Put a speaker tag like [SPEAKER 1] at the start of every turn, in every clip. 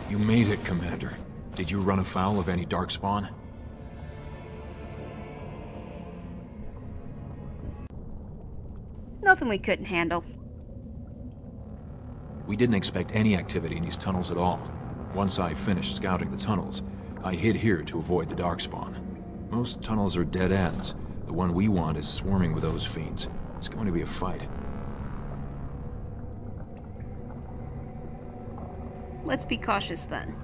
[SPEAKER 1] You made it, Commander. Did you run afoul of any darkspawn?
[SPEAKER 2] Nothing we couldn't handle.
[SPEAKER 1] We didn't expect any activity in these tunnels at all. Once I finished scouting the tunnels, I hid here to avoid the darkspawn. Most tunnels are dead ends. The one we want is swarming with those fiends. It's going to be a fight.
[SPEAKER 2] Let's be cautious then.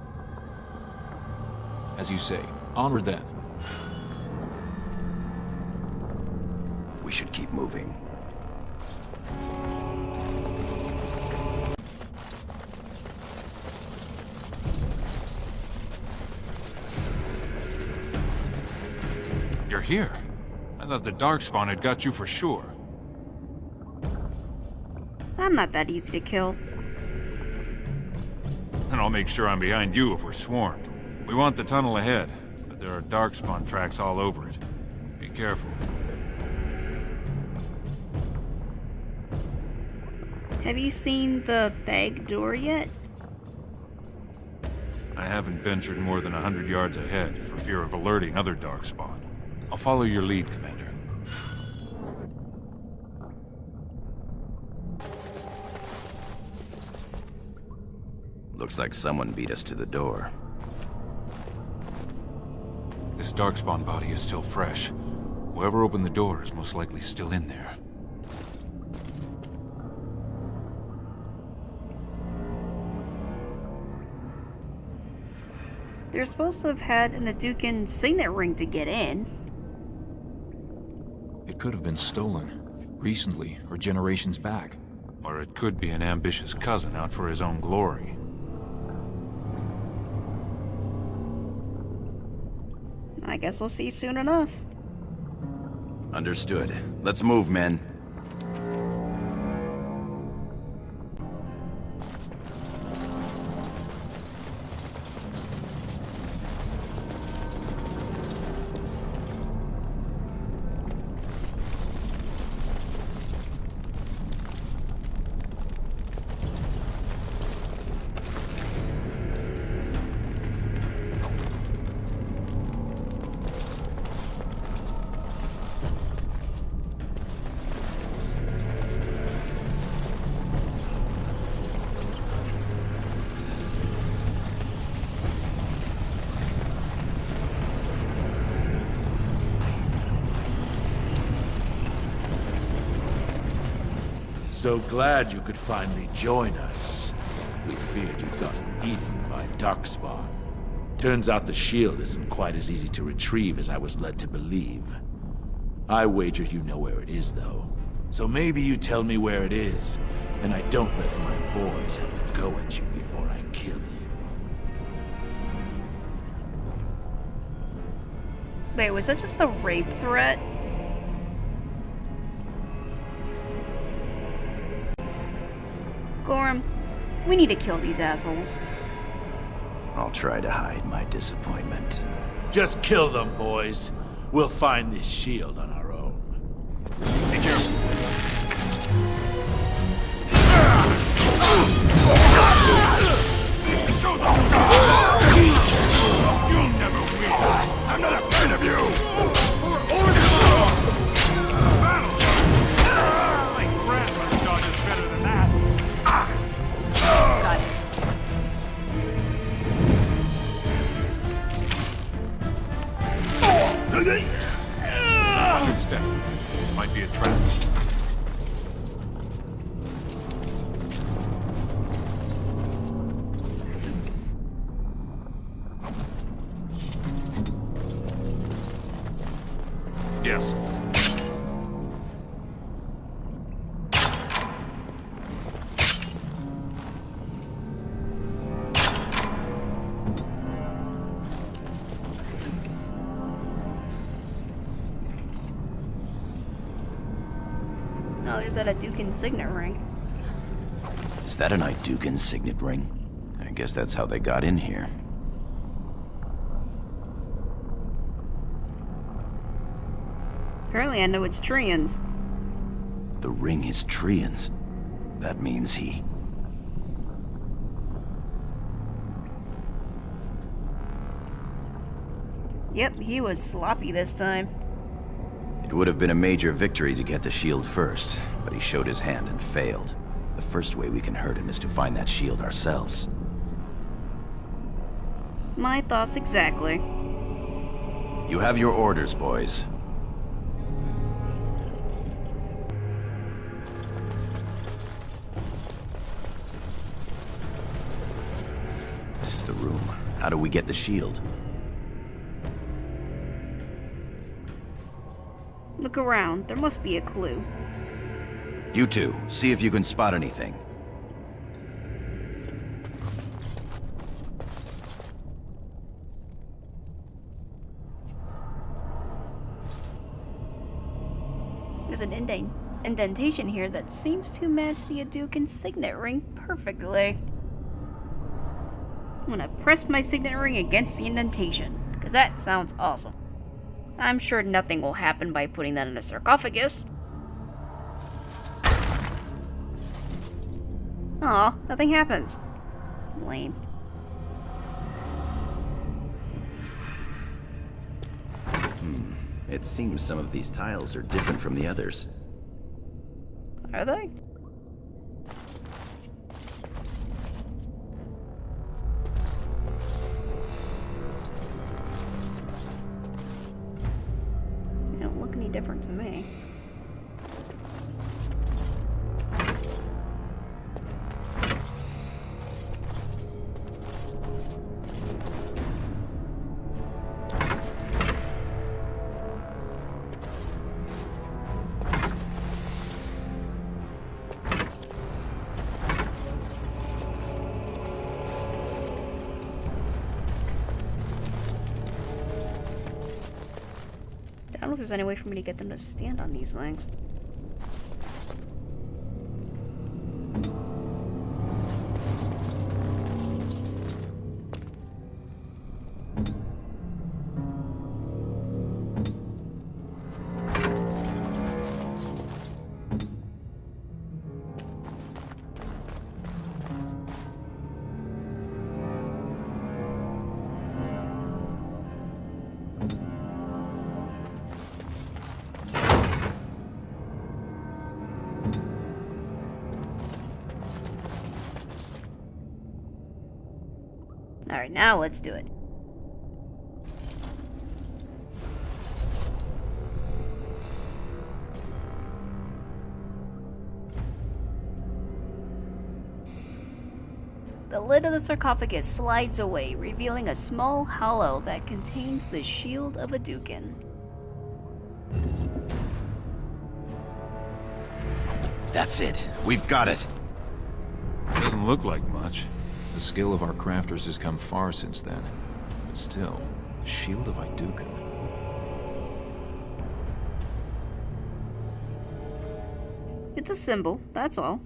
[SPEAKER 1] As you say, onward then.
[SPEAKER 3] We should keep moving.
[SPEAKER 4] You're here. I thought the Darkspawn had got you for sure.
[SPEAKER 2] I'm not that easy to kill.
[SPEAKER 4] And I'll make sure I'm behind you if we're swarmed. We want the tunnel ahead, but there are Darkspawn tracks all over it. Be careful.
[SPEAKER 2] Have you seen the bag door yet?
[SPEAKER 4] I haven't ventured more than 100 yards ahead for fear of alerting other Darkspawn. I'll follow your lead, Commander.
[SPEAKER 3] Looks like someone beat us to the door.
[SPEAKER 4] This Darkspawn body is still fresh. Whoever opened the door is most likely still in there.
[SPEAKER 2] They're supposed to have had an Aducan signet ring to get in.
[SPEAKER 1] It could have been stolen. Recently, or generations back.
[SPEAKER 4] Or it could be an ambitious cousin out for his own glory.
[SPEAKER 2] I guess we'll see soon enough.
[SPEAKER 3] Understood. Let's move, men.
[SPEAKER 5] So glad you could finally join us. We feared you'd gotten eaten by Darkspawn. Turns out the shield isn't quite as easy to retrieve as I was led to believe. I wager you know where it is, though. So maybe you tell me where it is, and I don't let my boys have a go at you before I kill you.
[SPEAKER 2] Wait, was that just a rape threat? Gorham, we need to kill these assholes.
[SPEAKER 3] I'll try to hide my disappointment.
[SPEAKER 5] Just kill them, boys. We'll find this shield on our own.
[SPEAKER 4] Be careful. Show them. You'll never win. I'm not afraid of you. Battle. My grandmother taught us better than that.
[SPEAKER 2] Got it.
[SPEAKER 4] Watch your step. This might be a trap. Yes.
[SPEAKER 2] Oh, there's that Aducan signet ring.
[SPEAKER 3] Is that an Idugan signet ring? I guess that's how they got in here.
[SPEAKER 2] Apparently I know it's Trian's.
[SPEAKER 3] The ring is Trian's. That means he...
[SPEAKER 2] Yep, he was sloppy this time.
[SPEAKER 3] It would have been a major victory to get the shield first, but he showed his hand and failed. The first way we can hurt him is to find that shield ourselves.
[SPEAKER 2] My thoughts exactly.
[SPEAKER 3] You have your orders, boys. This is the room. How do we get the shield?
[SPEAKER 2] Look around. There must be a clue.
[SPEAKER 3] You two, see if you can spot anything.
[SPEAKER 2] There's an indentation here that seems to match the Aducan signet ring perfectly. I'm gonna press my signet ring against the indentation, because that sounds awesome. I'm sure nothing will happen by putting that in a sarcophagus. Aw, nothing happens. Lame.
[SPEAKER 3] It seems some of these tiles are different from the others.
[SPEAKER 2] Are they? They don't look any different to me. I don't know if there's any way for me to get them to stand on these things. Alright, now let's do it. The lid of the sarcophagus slides away, revealing a small hollow that contains the shield of Aducan.
[SPEAKER 3] That's it. We've got it.
[SPEAKER 4] Doesn't look like much.
[SPEAKER 1] The skill of our crafters has come far since then. But still, the shield of Aducan.
[SPEAKER 2] It's a symbol, that's all.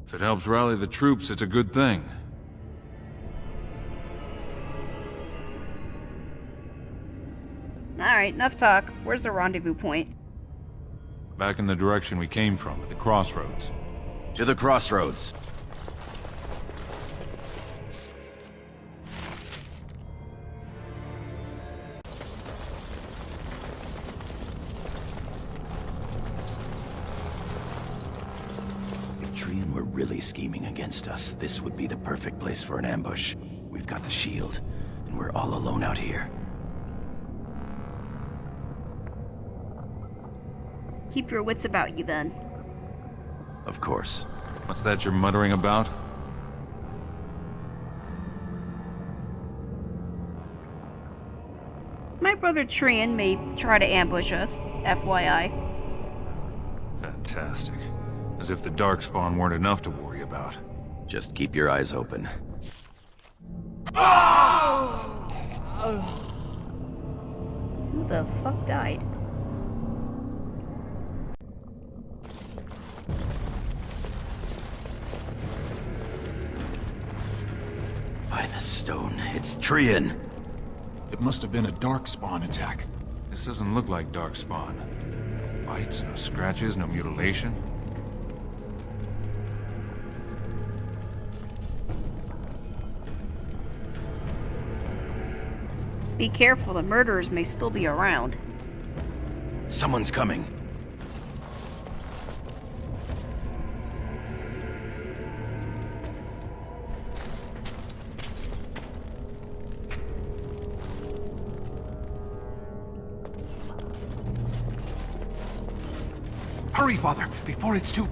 [SPEAKER 4] If it helps rally the troops, it's a good thing.
[SPEAKER 2] Alright, enough talk. Where's the rendezvous point?
[SPEAKER 4] Back in the direction we came from, at the crossroads.
[SPEAKER 3] To the crossroads. If Trian were really scheming against us, this would be the perfect place for an ambush. We've got the shield, and we're all alone out here.
[SPEAKER 2] Keep your wits about you then.
[SPEAKER 3] Of course.
[SPEAKER 4] What's that you're muttering about?
[SPEAKER 2] My brother Trian may try to ambush us, FYI.
[SPEAKER 4] Fantastic. As if the Darkspawn weren't enough to worry about.
[SPEAKER 3] Just keep your eyes open.
[SPEAKER 2] Who the fuck died?
[SPEAKER 3] By the stone, it's Trian.
[SPEAKER 1] It must have been a Darkspawn attack.
[SPEAKER 4] This doesn't look like Darkspawn. No bites, no scratches, no mutilation.
[SPEAKER 2] Be careful, the murderers may still be around.
[SPEAKER 3] Someone's coming.
[SPEAKER 6] Hurry, Father, before it's too...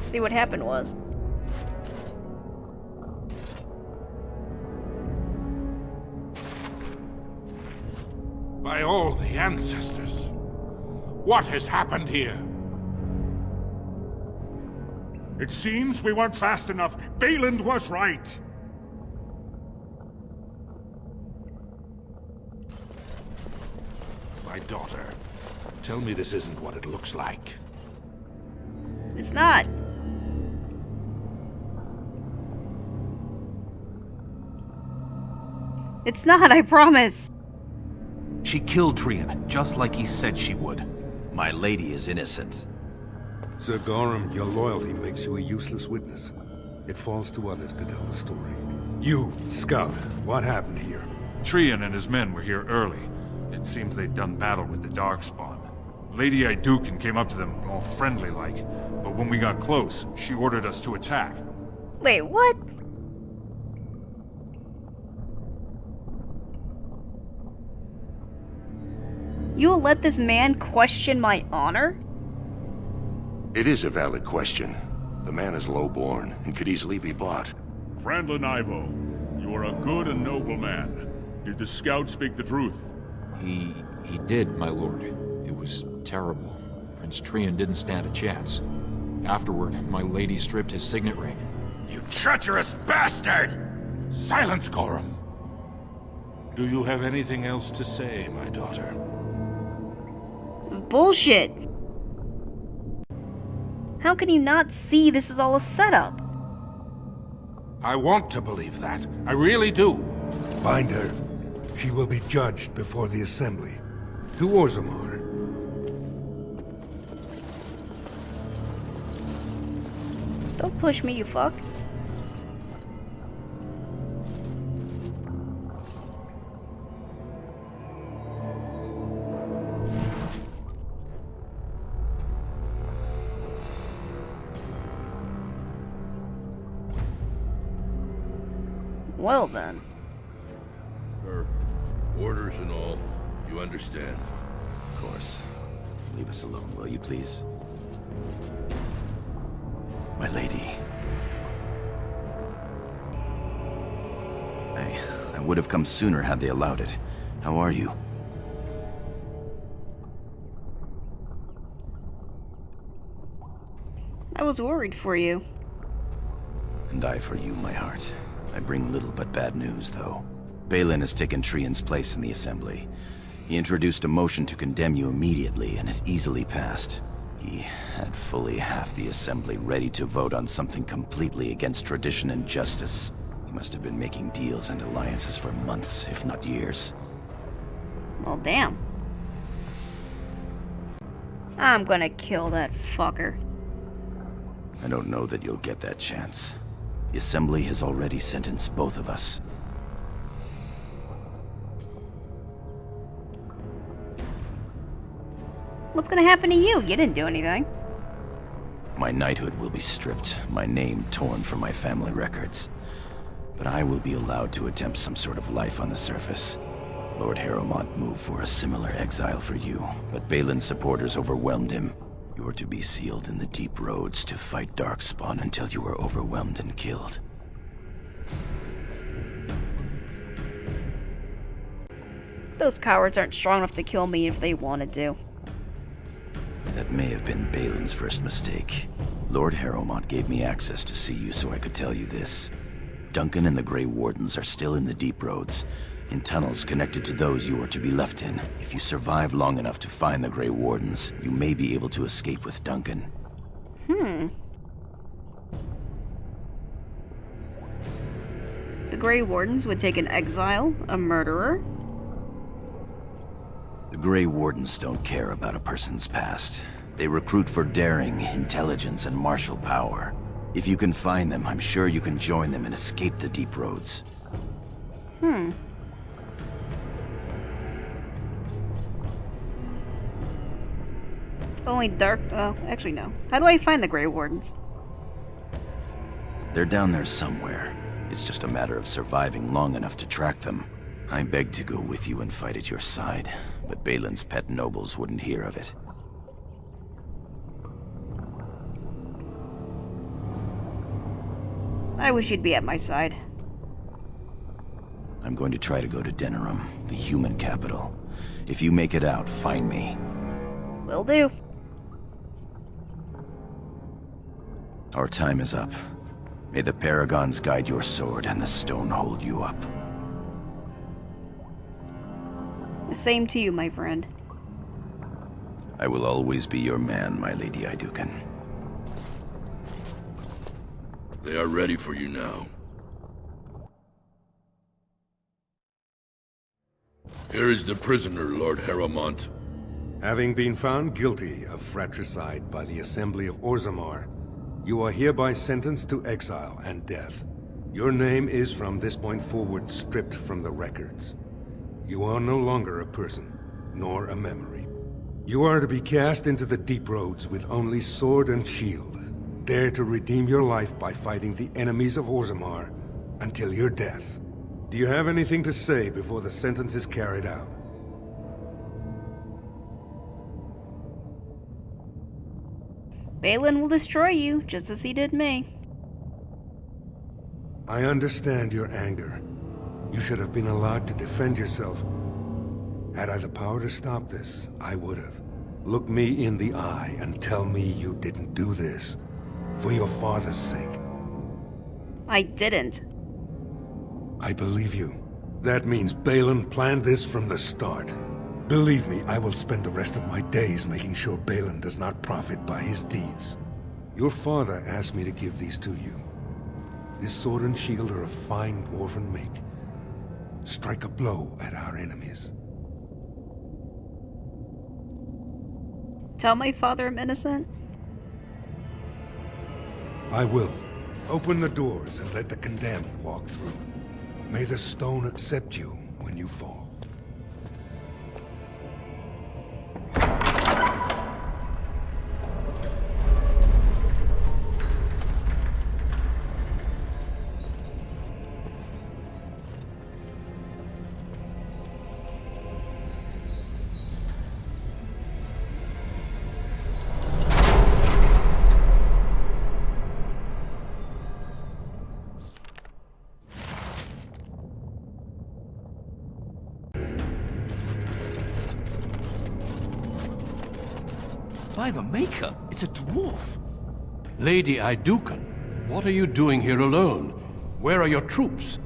[SPEAKER 2] See, what happened was,
[SPEAKER 5] By all the ancestors, what has happened here?
[SPEAKER 7] It seems we weren't fast enough. Bayland was right.
[SPEAKER 5] My daughter, tell me this isn't what it looks like.
[SPEAKER 2] it's not. It's not, I promise.
[SPEAKER 6] She killed Trian, just like he said she would.
[SPEAKER 3] My lady is innocent.
[SPEAKER 8] Sir Gorham, your loyalty makes you a useless witness. It falls to others to tell the story. You, Scout, what happened here?
[SPEAKER 4] Trian and his men were here early. It seems they'd done battle with the Darkspawn. Lady Iduken came up to them, all friendly-like, but when we got close, she ordered us to attack.
[SPEAKER 2] Wait, what? You'll let this man question my honor?
[SPEAKER 9] It is a valid question. The man is low-born and could easily be bought.
[SPEAKER 7] Frandlin Ivo, you are a good and noble man. Did the scout speak the truth?
[SPEAKER 1] He did, my lord. It was terrible. Prince Trian didn't stand a chance. Afterward, my lady stripped his signet ring.
[SPEAKER 3] You treacherous bastard!
[SPEAKER 5] Silence, Gorham! Do you have anything else to say, my daughter?
[SPEAKER 2] This is bullshit. How can you not see this is all a setup?
[SPEAKER 5] I want to believe that. I really do.
[SPEAKER 8] Bind her. She will be judged before the Assembly. To Orzammar.
[SPEAKER 2] Don't push me, you fuck. Well then.
[SPEAKER 10] Her orders and all, you understand?
[SPEAKER 3] Of course. Leave us alone, will you please? My lady. I would have come sooner had they allowed it. How are you?
[SPEAKER 2] I was worried for you.
[SPEAKER 3] And I for you, my heart. I bring little but bad news, though. Balin has taken Trian's place in the Assembly. He introduced a motion to condemn you immediately, and it easily passed. He had fully half the Assembly ready to vote on something completely against tradition and justice. He must have been making deals and alliances for months, if not years.
[SPEAKER 2] Well, damn. I'm gonna kill that fucker.
[SPEAKER 3] I don't know that you'll get that chance. The Assembly has already sentenced both of us.
[SPEAKER 2] What's gonna happen to you? You didn't do anything.
[SPEAKER 3] My knighthood will be stripped, my name torn from my family records. But I will be allowed to attempt some sort of life on the surface. Lord Harrowmont moved for a similar exile for you, but Balin's supporters overwhelmed him. You are to be sealed in the deep roads to fight Darkspawn until you are overwhelmed and killed.
[SPEAKER 2] Those cowards aren't strong enough to kill me if they wanted to.
[SPEAKER 3] That may have been Balin's first mistake. Lord Harrowmont gave me access to see you so I could tell you this. Duncan and the Grey Wardens are still in the deep roads, in tunnels connected to those you are to be left in. If you survive long enough to find the Grey Wardens, you may be able to escape with Duncan.
[SPEAKER 2] The Grey Wardens would take an exile, a murderer.
[SPEAKER 3] Grey Wardens don't care about a person's past. They recruit for daring, intelligence, and martial power. If you can find them, I'm sure you can join them and escape the deep roads.
[SPEAKER 2] If only dark. Well, actually, no. How do I find the Grey Wardens?
[SPEAKER 3] They're down there somewhere. It's just a matter of surviving long enough to track them. I begged to go with you and fight at your side, but Balin's pet nobles wouldn't hear of it.
[SPEAKER 2] I wish you'd be at my side.
[SPEAKER 3] I'm going to try to go to Denerim, the human capital. If you make it out, find me.
[SPEAKER 2] Will do.
[SPEAKER 3] Our time is up. May the Paragons guide your sword and the stone hold you up.
[SPEAKER 2] The same to you, my friend.
[SPEAKER 3] I will always be your man, my Lady Iduken.
[SPEAKER 10] They are ready for you now. Here is the prisoner, Lord Harrowmont.
[SPEAKER 8] Having been found guilty of fratricide by the Assembly of Orzammar, you are hereby sentenced to exile and death. Your name is from this point forward stripped from the records. You are no longer a person, nor a memory. You are to be cast into the deep roads with only sword and shield. Dare to redeem your life by fighting the enemies of Orzammar until your death. Do you have anything to say before the sentence is carried out?
[SPEAKER 2] Balin will destroy you, just as he did me.
[SPEAKER 8] I understand your anger. You should have been allowed to defend yourself. Had I the power to stop this, I would have. Look me in the eye and tell me you didn't do this. For your father's sake.
[SPEAKER 2] I didn't.
[SPEAKER 8] I believe you. That means Balin planned this from the start. Believe me, I will spend the rest of my days making sure Balin does not profit by his deeds. Your father asked me to give these to you. This sword and shield are of fine dwarven make. Strike a blow at our enemies.
[SPEAKER 2] Tell my father I'm innocent?
[SPEAKER 8] I will. Open the doors and let the condemned walk through. May the stone accept you when you fall.
[SPEAKER 6] By the Maker, it's a dwarf.
[SPEAKER 11] Lady Iduken, what are you doing here alone? Where are your troops?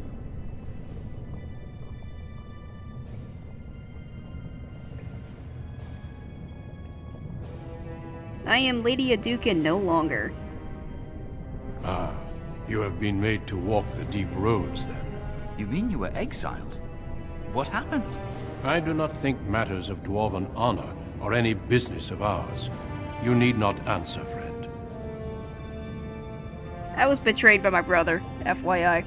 [SPEAKER 2] I am Lady Iduken no longer.
[SPEAKER 11] Ah, you have been made to walk the deep roads, then.
[SPEAKER 6] You mean you were exiled? What happened?
[SPEAKER 11] I do not think matters of dwarven honor are any business of ours. You need not answer, friend.
[SPEAKER 2] I was betrayed by my brother, FYI.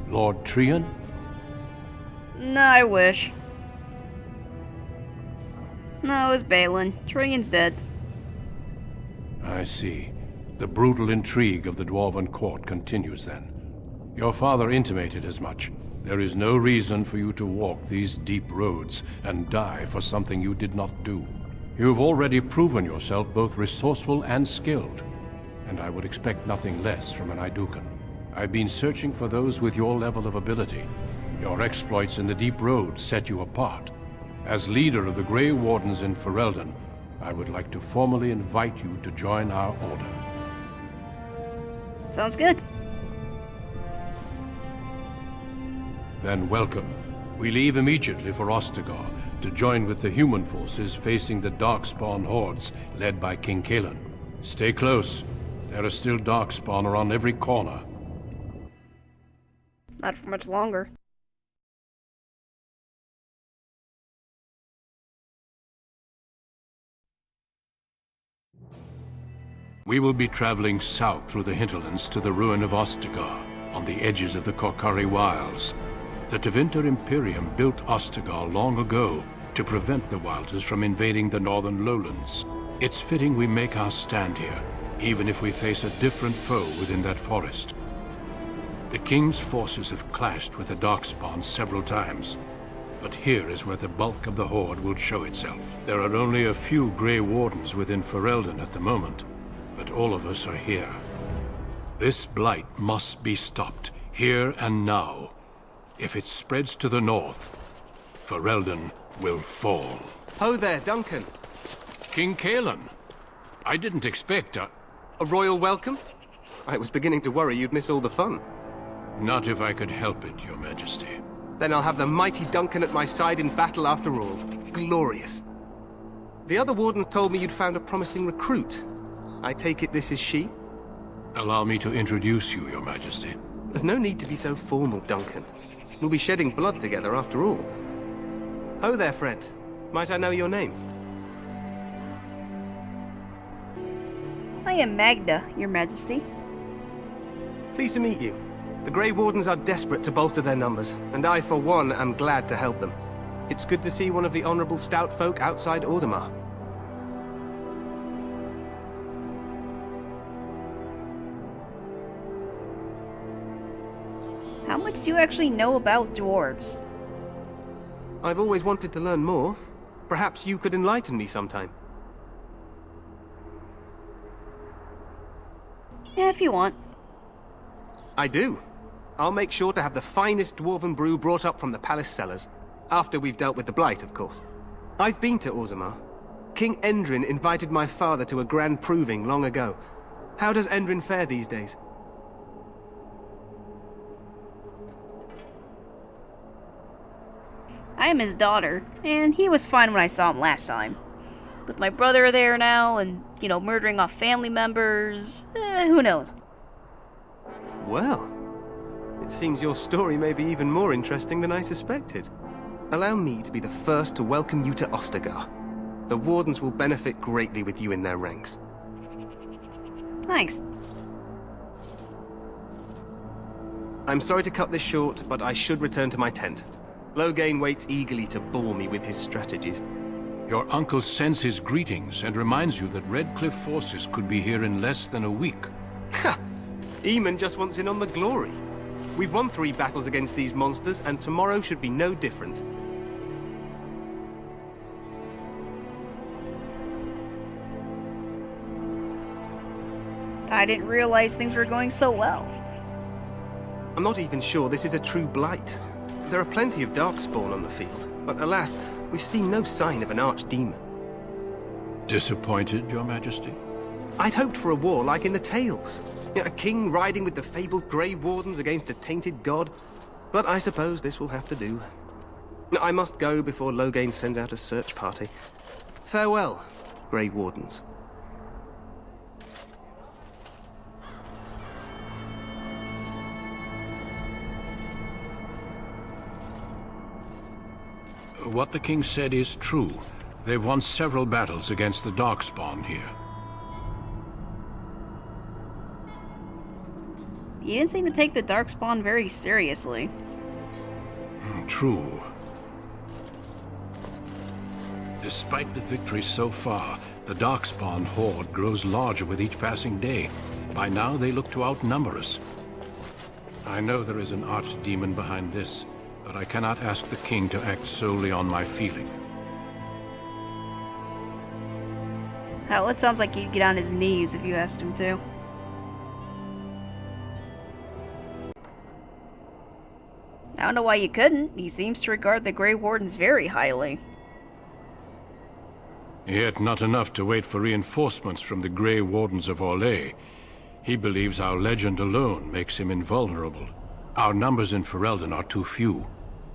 [SPEAKER 11] Lord Trian?
[SPEAKER 2] No, I wish. No, it's Balin. Trian's dead.
[SPEAKER 11] I see. The brutal intrigue of the Dwarven court continues, then. Your father intimated as much. There is no reason for you to walk these deep roads and die for something you did not do. You have already proven yourself both resourceful and skilled, and I would expect nothing less from an Iduken. I've been searching for those with your level of ability. Your exploits in the deep roads set you apart. As leader of the Grey Wardens in Ferelden, I would like to formally invite you to join our order.
[SPEAKER 2] Sounds good.
[SPEAKER 11] Then welcome. We leave immediately for Ostagar to join with the human forces facing the Darkspawn hordes led by King Kalen. Stay close. There are still Darkspawn around every corner.
[SPEAKER 2] Not for much longer.
[SPEAKER 11] We will be traveling south through the hinterlands to the ruin of Ostagar, on the edges of the Korkari Wilds. The Tevinter Imperium built Ostagar long ago to prevent the Wilders from invading the northern lowlands. It's fitting we make our stand here, even if we face a different foe within that forest. The King's forces have clashed with the Darkspawn several times, but here is where the bulk of the Horde will show itself. There are only a few Grey Wardens within Ferelden at the moment, but all of us are here. This blight must be stopped, here and now. If it spreads to the north, Ferelden will fall.
[SPEAKER 12] Ho there, Duncan.
[SPEAKER 11] King Kalen. I didn't expect a
[SPEAKER 12] royal welcome? I was beginning to worry you'd miss all the fun.
[SPEAKER 11] Not if I could help it, Your Majesty.
[SPEAKER 12] Then I'll have the mighty Duncan at my side in battle after all. Glorious. The other wardens told me you'd found a promising recruit. I take it this is she?
[SPEAKER 11] Allow me to introduce you, Your Majesty.
[SPEAKER 12] There's no need to be so formal, Duncan. We'll be shedding blood together after all. Ho there, friend. Might I know your name?
[SPEAKER 2] I am Magda, Your Majesty.
[SPEAKER 12] Pleased to meet you. The Grey Wardens are desperate to bolster their numbers, and I, for one, am glad to help them. It's good to see one of the honorable stout folk outside Orzammar.
[SPEAKER 2] How much do you actually know about dwarves?
[SPEAKER 12] I've always wanted to learn more. Perhaps you could enlighten me sometime.
[SPEAKER 2] Yeah, if you want.
[SPEAKER 12] I do. I'll make sure to have the finest dwarven brew brought up from the palace cellars. After we've dealt with the blight, of course. I've been to Orzammar. King Endrin invited my father to a grand proving long ago. How does Endrin fare these days?
[SPEAKER 2] I am his daughter, and he was fine when I saw him last time. With my brother there now, and, murdering off family members, who knows?
[SPEAKER 12] Well, it seems your story may be even more interesting than I suspected. Allow me to be the first to welcome you to Ostagar. The Wardens will benefit greatly with you in their ranks.
[SPEAKER 2] Thanks.
[SPEAKER 12] I'm sorry to cut this short, but I should return to my tent. Loghain waits eagerly to bore me with his strategies.
[SPEAKER 11] Your uncle sends his greetings and reminds you that Redcliffe forces could be here in less than a week.
[SPEAKER 12] Ha! Eamon just wants in on the glory. We've won 3 battles against these monsters, and tomorrow should be no different.
[SPEAKER 2] I didn't realize things were going so well.
[SPEAKER 12] I'm not even sure this is a true blight. There are plenty of Darkspawn on the field, but alas, we've seen no sign of an archdemon.
[SPEAKER 11] Disappointed, Your Majesty?
[SPEAKER 12] I'd hoped for a war like in the tales. A king riding with the fabled Grey Wardens against a tainted god. But I suppose this will have to do. I must go before Loghain sends out a search party. Farewell, Grey Wardens.
[SPEAKER 11] What the king said is true. They've won several battles against the Darkspawn here.
[SPEAKER 2] You didn't seem to take the Darkspawn very seriously.
[SPEAKER 11] True. Despite the victories so far, the Darkspawn horde grows larger with each passing day. By now, they look to outnumber us. I know there is an archdemon behind this, but I cannot ask the king to act solely on my feeling.
[SPEAKER 2] Hell, it sounds like he'd get on his knees if you asked him to. I don't know why you couldn't. He seems to regard the Grey Wardens very highly.
[SPEAKER 11] Yet not enough to wait for reinforcements from the Grey Wardens of Orlais. He believes our legend alone makes him invulnerable. Our numbers in Ferelden are too few.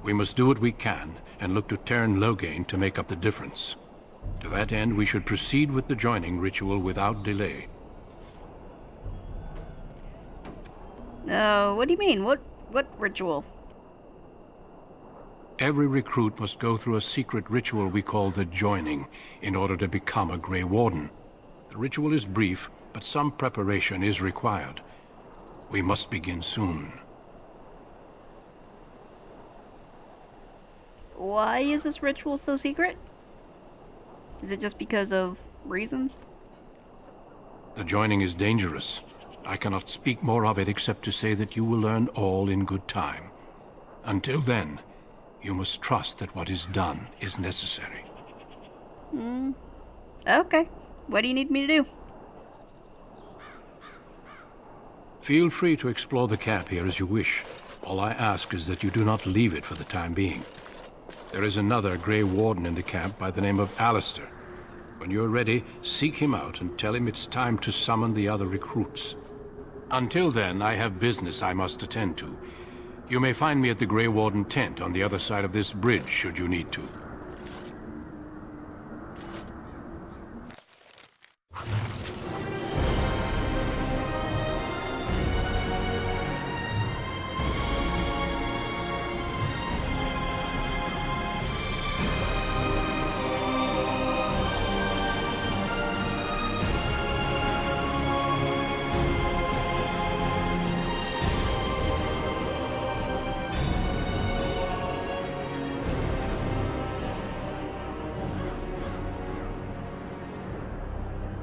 [SPEAKER 11] We must do what we can, and look to Teyrn Loghain to make up the difference. To that end, we should proceed with the joining ritual without delay.
[SPEAKER 2] What do you mean? What ritual?
[SPEAKER 11] Every recruit must go through a secret ritual we call the Joining in order to become a Grey Warden. The ritual is brief, but some preparation is required. We must begin soon.
[SPEAKER 2] Why is this ritual so secret? Is it just because of reasons?
[SPEAKER 11] The joining is dangerous. I cannot speak more of it except to say that you will learn all in good time. Until then, you must trust that what is done is necessary.
[SPEAKER 2] Okay. What do you need me to do?
[SPEAKER 11] Feel free to explore the camp here as you wish. All I ask is that you do not leave it for the time being. There is another Grey Warden in the camp by the name of Alistair. When you're ready, seek him out and tell him it's time to summon the other recruits. Until then, I have business I must attend to. You may find me at the Grey Warden tent on the other side of this bridge, should you need to.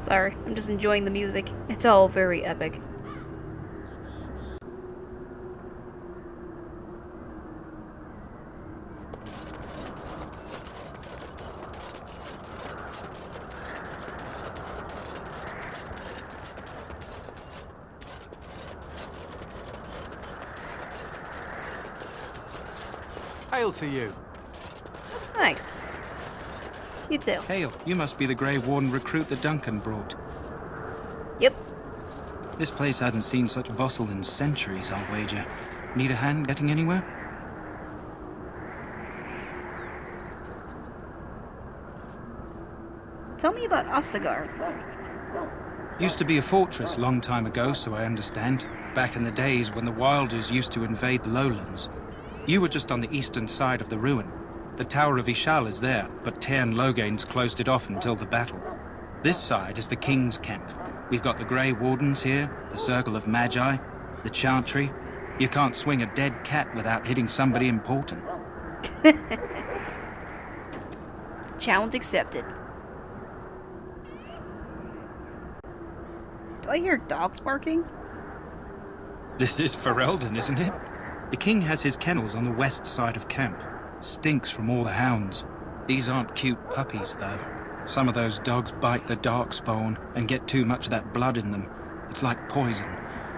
[SPEAKER 2] Sorry, I'm just enjoying the music. It's all very epic.
[SPEAKER 13] Hail to you.
[SPEAKER 2] Thanks. You too.
[SPEAKER 13] Hail, you must be the Grey Warden recruit that Duncan brought.
[SPEAKER 2] Yep.
[SPEAKER 13] This place hasn't seen such bustle in centuries, I'll wager. Need a hand getting anywhere?
[SPEAKER 2] Tell me about Ostagar.
[SPEAKER 13] Used to be a fortress a long time ago, so I understand. Back in the days when the Wilders used to invade the lowlands. You were just on the eastern side of the ruin. The Tower of Ishal is there, but Tairn Logain's closed it off until the battle. This side is the King's camp. We've got the Grey Wardens here, the Circle of Magi, the Chantry. You can't swing a dead cat without hitting somebody important.
[SPEAKER 2] Challenge accepted. Do I hear dogs barking?
[SPEAKER 13] This is Ferelden, isn't it? The King has his kennels on the west side of camp. Stinks from all the hounds. These aren't cute puppies, though. Some of those dogs bite the darkspawn and get too much of that blood in them. It's like poison.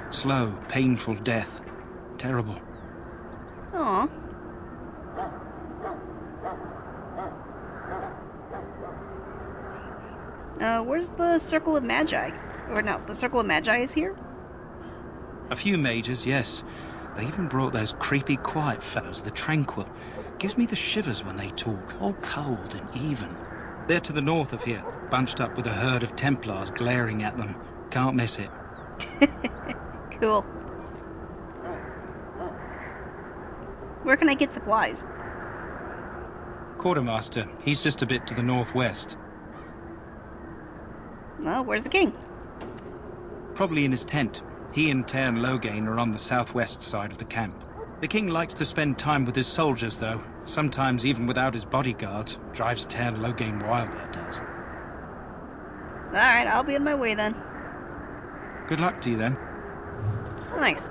[SPEAKER 13] Slow, painful death. Terrible.
[SPEAKER 2] Aw. Where's the Circle of Magi? Or no, the Circle of Magi is here?
[SPEAKER 13] A few mages, yes. They even brought those creepy quiet fellows, the Tranquil. Gives me the shivers when they talk, all cold and even. They're to the north of here, bunched up with a herd of Templars glaring at them. Can't miss it.
[SPEAKER 2] Cool. Where can I get supplies?
[SPEAKER 13] Quartermaster, he's just a bit to the northwest.
[SPEAKER 2] Well, where's the king?
[SPEAKER 13] Probably in his tent. He and Tairn Logain are on the southwest side of the camp. The king likes to spend time with his soldiers, though. Sometimes even without his bodyguard. Drives Tairn Logain wild, that does.
[SPEAKER 2] Alright, I'll be on my way then.
[SPEAKER 13] Good luck to you, then.
[SPEAKER 2] Thanks.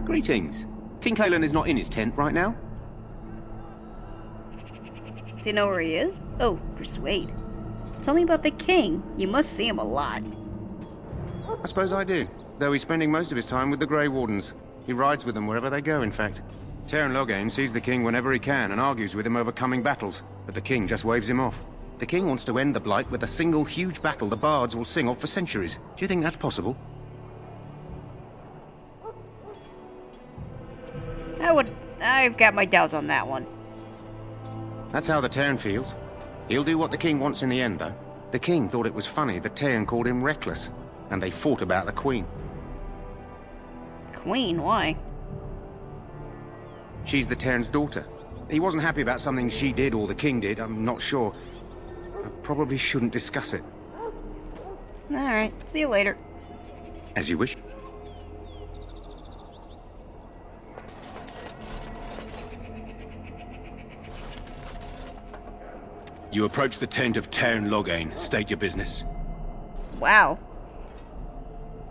[SPEAKER 14] Greetings. King Kalen is not in his tent right now.
[SPEAKER 2] Do you know where he is? Oh, persuade. Tell me about the king. You must see him a lot.
[SPEAKER 14] I suppose I do, though he's spending most of his time with the Grey Wardens. He rides with them wherever they go, in fact. Tairn Logain sees the king whenever he can and argues with him over coming battles, but the king just waves him off. The king wants to end the Blight with a single huge battle the bards will sing of for centuries. Do you think that's possible?
[SPEAKER 2] I've got my doubts on that one.
[SPEAKER 14] That's how the Tairn feels. He'll do what the king wants in the end, though. The king thought it was funny that Teyrn called him reckless, and they fought about the queen.
[SPEAKER 2] Queen? Why?
[SPEAKER 14] She's the Teyrn's daughter. He wasn't happy about something she did or the king did, I'm not sure. I probably shouldn't discuss it.
[SPEAKER 2] Alright, see you later.
[SPEAKER 14] As you wish. You approach the tent of Teyrn Loghain. State your business.
[SPEAKER 2] Wow.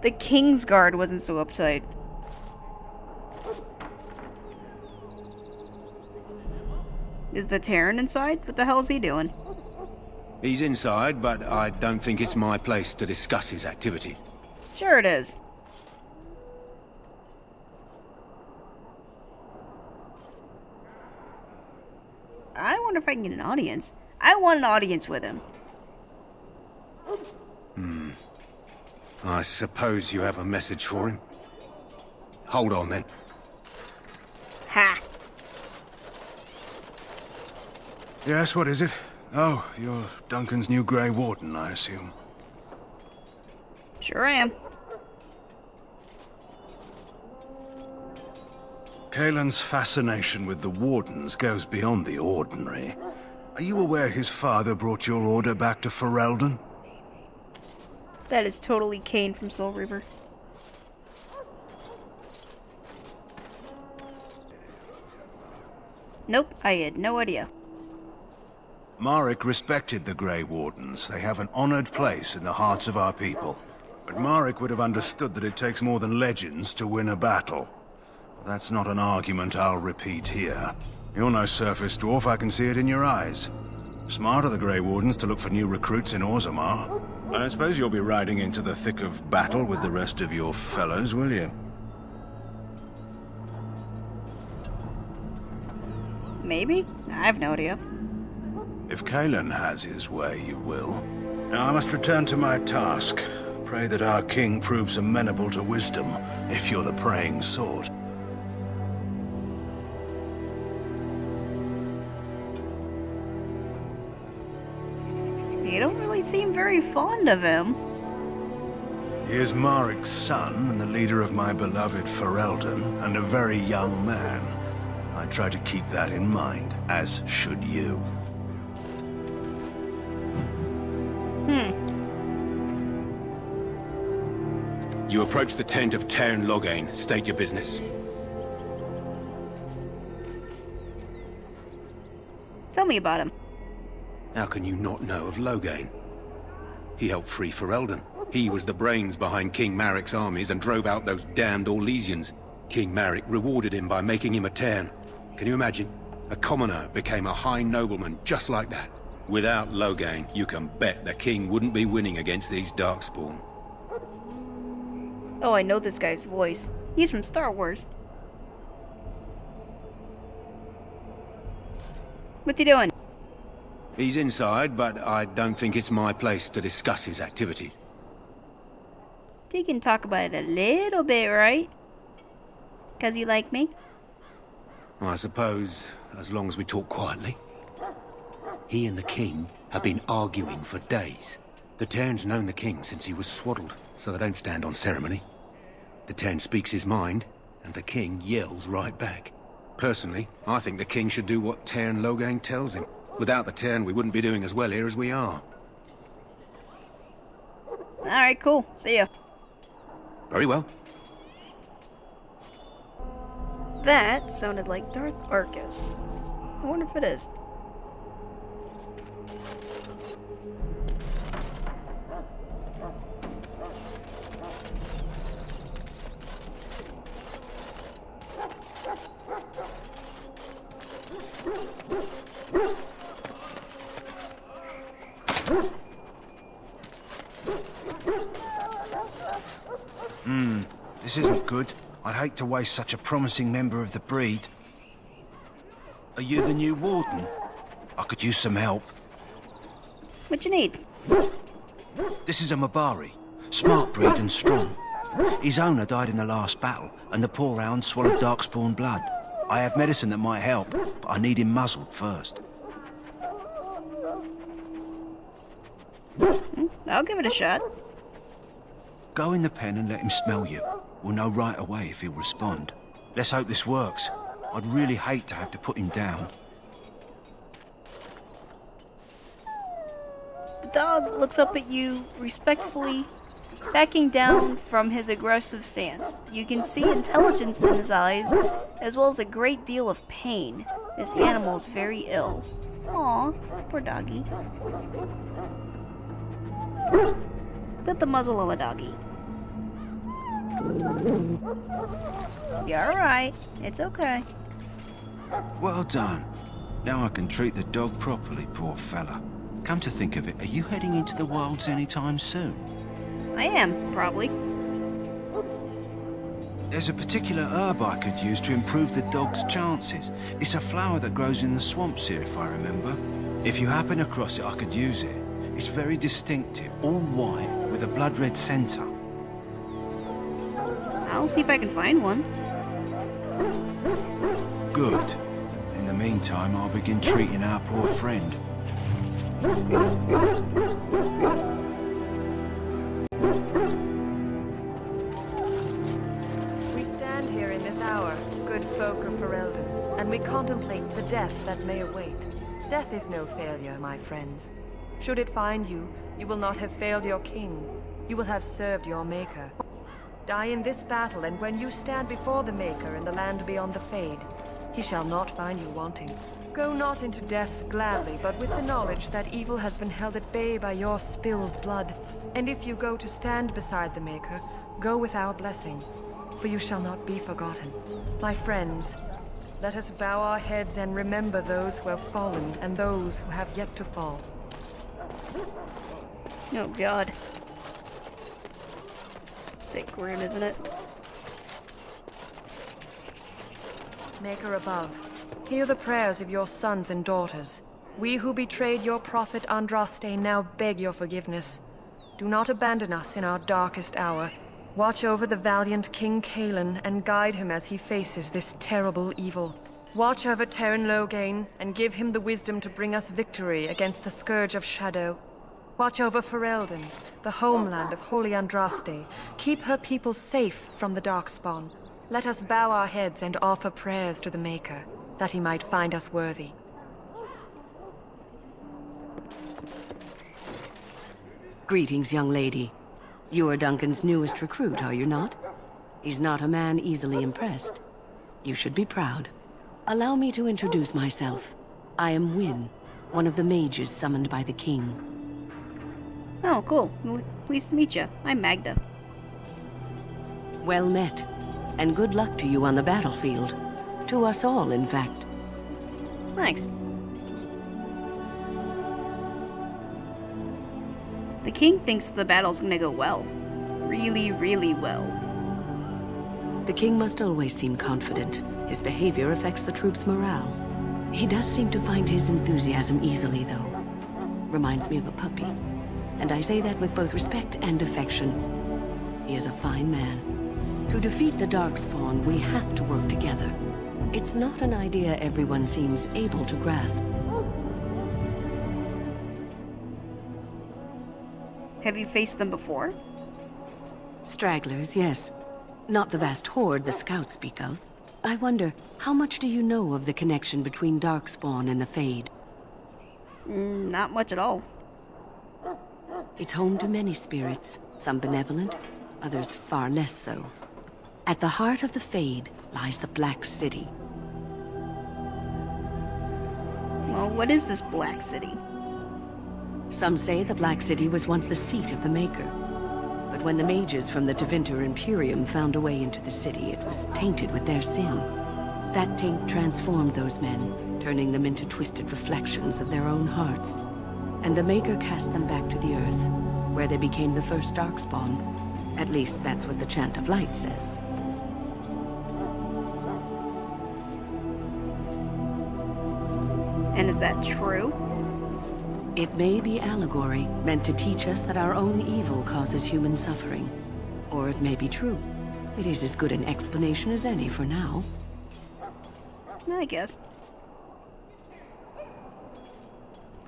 [SPEAKER 2] The Kingsguard wasn't so uptight. Is the Teyrn inside? What the hell is he doing?
[SPEAKER 14] He's inside, but I don't think it's my place to discuss his activities.
[SPEAKER 2] Sure it is. I wonder if I can get an audience. I want an audience with him.
[SPEAKER 14] I suppose you have a message for him. Hold on, then.
[SPEAKER 2] Ha!
[SPEAKER 15] Yes, what is it? Oh, you're Duncan's new Grey Warden, I assume.
[SPEAKER 2] Sure am.
[SPEAKER 15] Kaelin's fascination with the Wardens goes beyond the ordinary. Are you aware his father brought your order back to Ferelden?
[SPEAKER 2] That is totally Kane from Soul Reaver. Nope, I had no idea.
[SPEAKER 15] Marek respected the Grey Wardens. They have an honored place in the hearts of our people. But Marek would have understood that it takes more than legends to win a battle. That's not an argument I'll repeat here. You're no surface dwarf, I can see it in your eyes. Smart of the Grey Wardens to look for new recruits in Orzammar. I suppose you'll be riding into the thick of battle with the rest of your fellows, will you?
[SPEAKER 2] Maybe? I have no idea.
[SPEAKER 15] If Kaelin has his way, you will. Now I must return to my task. Pray that our king proves amenable to wisdom, if you're the praying sort.
[SPEAKER 2] You don't really seem very fond of him.
[SPEAKER 15] He is Marek's son and the leader of my beloved Ferelden, and a very young man. I try to keep that in mind, as should you.
[SPEAKER 14] You approach the tent of Teyrn Loghain. State your business.
[SPEAKER 2] Tell me about him.
[SPEAKER 14] How can you not know of Loghain? He helped free Ferelden. He was the brains behind King Marek's armies and drove out those damned Orlesians. King Marek rewarded him by making him a Teyrn. Can you imagine? A commoner became a high nobleman just like that. Without Loghain, you can bet the king wouldn't be winning against these Darkspawn.
[SPEAKER 2] Oh, I know this guy's voice. He's from Star Wars. What's he doing?
[SPEAKER 14] He's inside, but I don't think it's my place to discuss his activities.
[SPEAKER 2] You can talk about it a little bit, right? 'Cause you like me?
[SPEAKER 14] I suppose, as long as we talk quietly. He and the king have been arguing for days. The Teyrn's known the king since he was swaddled, so they don't stand on ceremony. The Teyrn speaks his mind, and the king yells right back. Personally, I think the king should do what Teyrn Loghain tells him. Without the Teyrn, we wouldn't be doing as well here as we are.
[SPEAKER 2] Alright, cool. See ya.
[SPEAKER 14] Very well.
[SPEAKER 2] That sounded like Darth Arcus. I wonder if it is.
[SPEAKER 15] This isn't good. I'd hate to waste such a promising member of the breed. Are you the new warden? I could use some help.
[SPEAKER 2] What you need?
[SPEAKER 15] This is a Mabari. Smart breed and strong. His owner died in the last battle, and the poor hound swallowed Darkspawn blood. I have medicine that might help, but I need him muzzled first.
[SPEAKER 2] I'll give it a shot.
[SPEAKER 15] Go in the pen and let him smell you. We'll know right away if he'll respond. Let's hope this works. I'd really hate to have to put him down.
[SPEAKER 2] The dog looks up at you respectfully, backing down from his aggressive stance. You can see intelligence in his eyes, as well as a great deal of pain. This animal's very ill. Aw, poor doggy. Put the muzzle on the doggy. You're alright. It's okay.
[SPEAKER 15] Well done. Now I can treat the dog properly, poor fella. Come to think of it, are you heading into the wilds anytime soon?
[SPEAKER 2] I am, probably.
[SPEAKER 15] There's a particular herb I could use to improve the dog's chances. It's a flower that grows in the swamps here, if I remember. If you happen across it, I could use it. It's very distinctive, all white, with a blood-red center.
[SPEAKER 2] I'll see if I can find one.
[SPEAKER 15] Good. In the meantime, I'll begin treating our poor friend.
[SPEAKER 16] We stand here in this hour, good folk of Ferelden, and we contemplate the death that may await. Death is no failure, my friends. Should it find you, you will not have failed your king. You will have served your maker. Die in this battle, and when you stand before the Maker in the land beyond the Fade, he shall not find you wanting. Go not into death gladly, but with the knowledge that evil has been held at bay by your spilled blood. And if you go to stand beside the Maker, go with our blessing, for you shall not be forgotten. My friends, let us bow our heads and remember those who have fallen and those who have yet to fall.
[SPEAKER 2] Oh, God. Bit grim, isn't it?
[SPEAKER 16] Maker above, hear the prayers of your sons and daughters. We who betrayed your prophet Andraste now beg your forgiveness. Do not abandon us in our darkest hour. Watch over the valiant King Kaelin and guide him as he faces this terrible evil. Watch over Teyrn Loghain and give him the wisdom to bring us victory against the Scourge of Shadow. Watch over Ferelden, the homeland of Holy Andraste. Keep her people safe from the Darkspawn. Let us bow our heads and offer prayers to the Maker, that he might find us worthy.
[SPEAKER 17] Greetings, young lady. You are Duncan's newest recruit, are you not? He's not a man easily impressed. You should be proud. Allow me to introduce myself. I am Wynne, one of the mages summoned by the king.
[SPEAKER 2] Oh, cool. Pleased to meet you. I'm Magda.
[SPEAKER 17] Well met. And good luck to you on the battlefield. To us all, in fact.
[SPEAKER 2] Thanks. The king thinks the battle's gonna go well. Really, really well.
[SPEAKER 17] The king must always seem confident. His behavior affects the troops' morale. He does seem to find his enthusiasm easily, though. Reminds me of a puppy. And I say that with both respect and affection. He is a fine man. To defeat the Darkspawn, we have to work together. It's not an idea everyone seems able to grasp.
[SPEAKER 2] Have you faced them before?
[SPEAKER 17] Stragglers, yes. Not the vast horde the scouts speak of. I wonder, how much do you know of the connection between Darkspawn and the Fade?
[SPEAKER 2] Not much at all.
[SPEAKER 17] It's home to many spirits, some benevolent, others far less so. At the heart of the Fade lies the Black City.
[SPEAKER 2] Well, what is this Black City?
[SPEAKER 17] Some say the Black City was once the seat of the Maker. But when the mages from the Tevinter Imperium found a way into the city, it was tainted with their sin. That taint transformed those men, turning them into twisted reflections of their own hearts. And the Maker cast them back to the Earth, where they became the first Darkspawn. At least that's what the Chant of Light says.
[SPEAKER 2] And is that true?
[SPEAKER 17] It may be allegory, meant to teach us that our own evil causes human suffering. Or it may be true. It is as good an explanation as any for now.
[SPEAKER 2] I guess.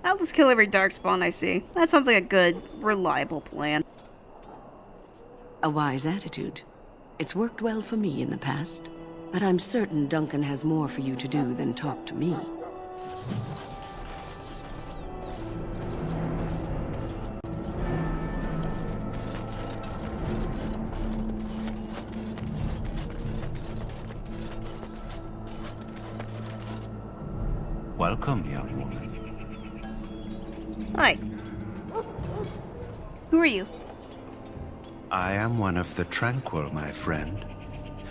[SPEAKER 2] I'll just kill every darkspawn I see. That sounds like a good, reliable plan.
[SPEAKER 17] A wise attitude. It's worked well for me in the past, but I'm certain Duncan has more for you to do than talk to me.
[SPEAKER 18] Welcome, young woman.
[SPEAKER 2] Hi. Who are you?
[SPEAKER 18] I am one of the Tranquil, my friend.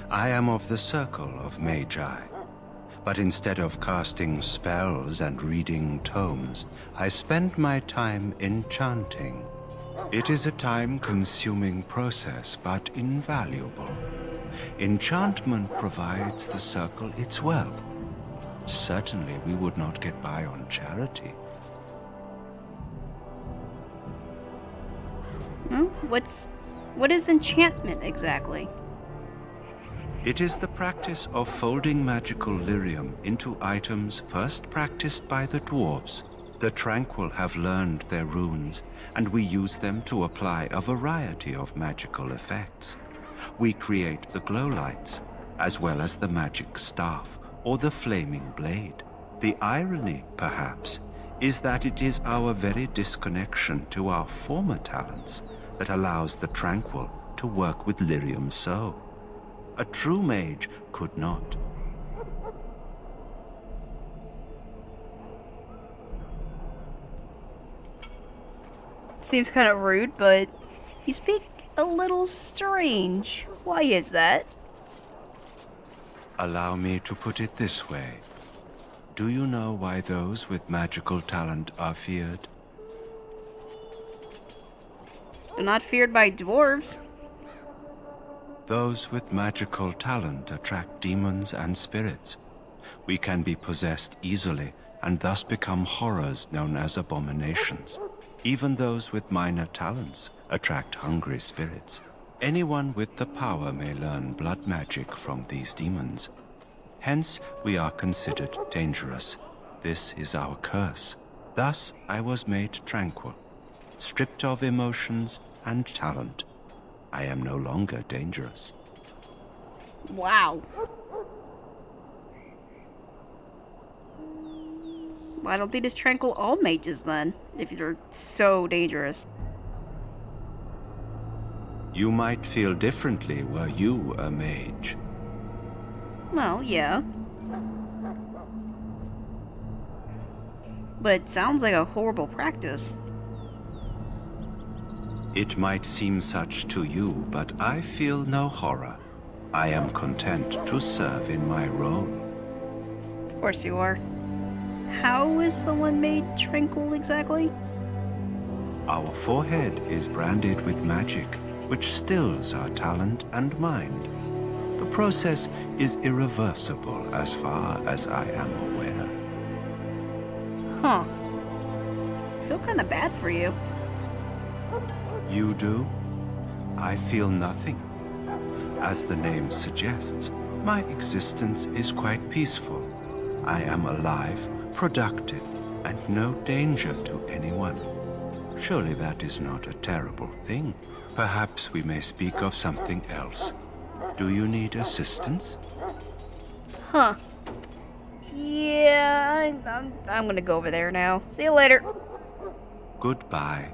[SPEAKER 18] I am of the Circle of Magi. But instead of casting spells and reading tomes, I spend my time enchanting. It is a time-consuming process, but invaluable. Enchantment provides the Circle its wealth. Certainly we would not get by on charity.
[SPEAKER 2] What is enchantment exactly?
[SPEAKER 18] It is the practice of folding magical lyrium into items first practiced by the dwarves. The Tranquil have learned their runes, and we use them to apply a variety of magical effects. We create the glow lights, as well as the magic staff, or the flaming blade. The irony, perhaps, is that it is our very disconnection to our former talents that allows the Tranquil to work with lyrium so. A true mage could not.
[SPEAKER 2] Seems kind of rude, but you speak a little strange. Why is that?
[SPEAKER 18] Allow me to put it this way. Do you know why those with magical talent are feared?
[SPEAKER 2] They're not feared by dwarves.
[SPEAKER 18] Those with magical talent attract demons and spirits. We can be possessed easily and thus become horrors known as abominations. Even those with minor talents attract hungry spirits. Anyone with the power may learn blood magic from these demons. Hence, we are considered dangerous. This is our curse. Thus, I was made tranquil, stripped of emotions and talent. I am no longer dangerous.
[SPEAKER 2] Wow. Why don't they just tranquil all mages then, if they're so dangerous?
[SPEAKER 18] You might feel differently were you a mage.
[SPEAKER 2] Well, yeah. But it sounds like a horrible practice.
[SPEAKER 18] It might seem such to you, but I feel no horror. I am content to serve in my role.
[SPEAKER 2] Of course you are. How is someone made tranquil exactly?
[SPEAKER 18] Our forehead is branded with magic, which stills our talent and mind. The process is irreversible as far as I am aware.
[SPEAKER 2] Huh. I feel kind of bad for you.
[SPEAKER 18] You do? I feel nothing. As the name suggests, my existence is quite peaceful. I am alive, productive, and no danger to anyone. Surely that is not a terrible thing. Perhaps we may speak of something else. Do you need assistance?
[SPEAKER 2] Huh. Yeah, I'm gonna go over there now. See you later.
[SPEAKER 18] Goodbye.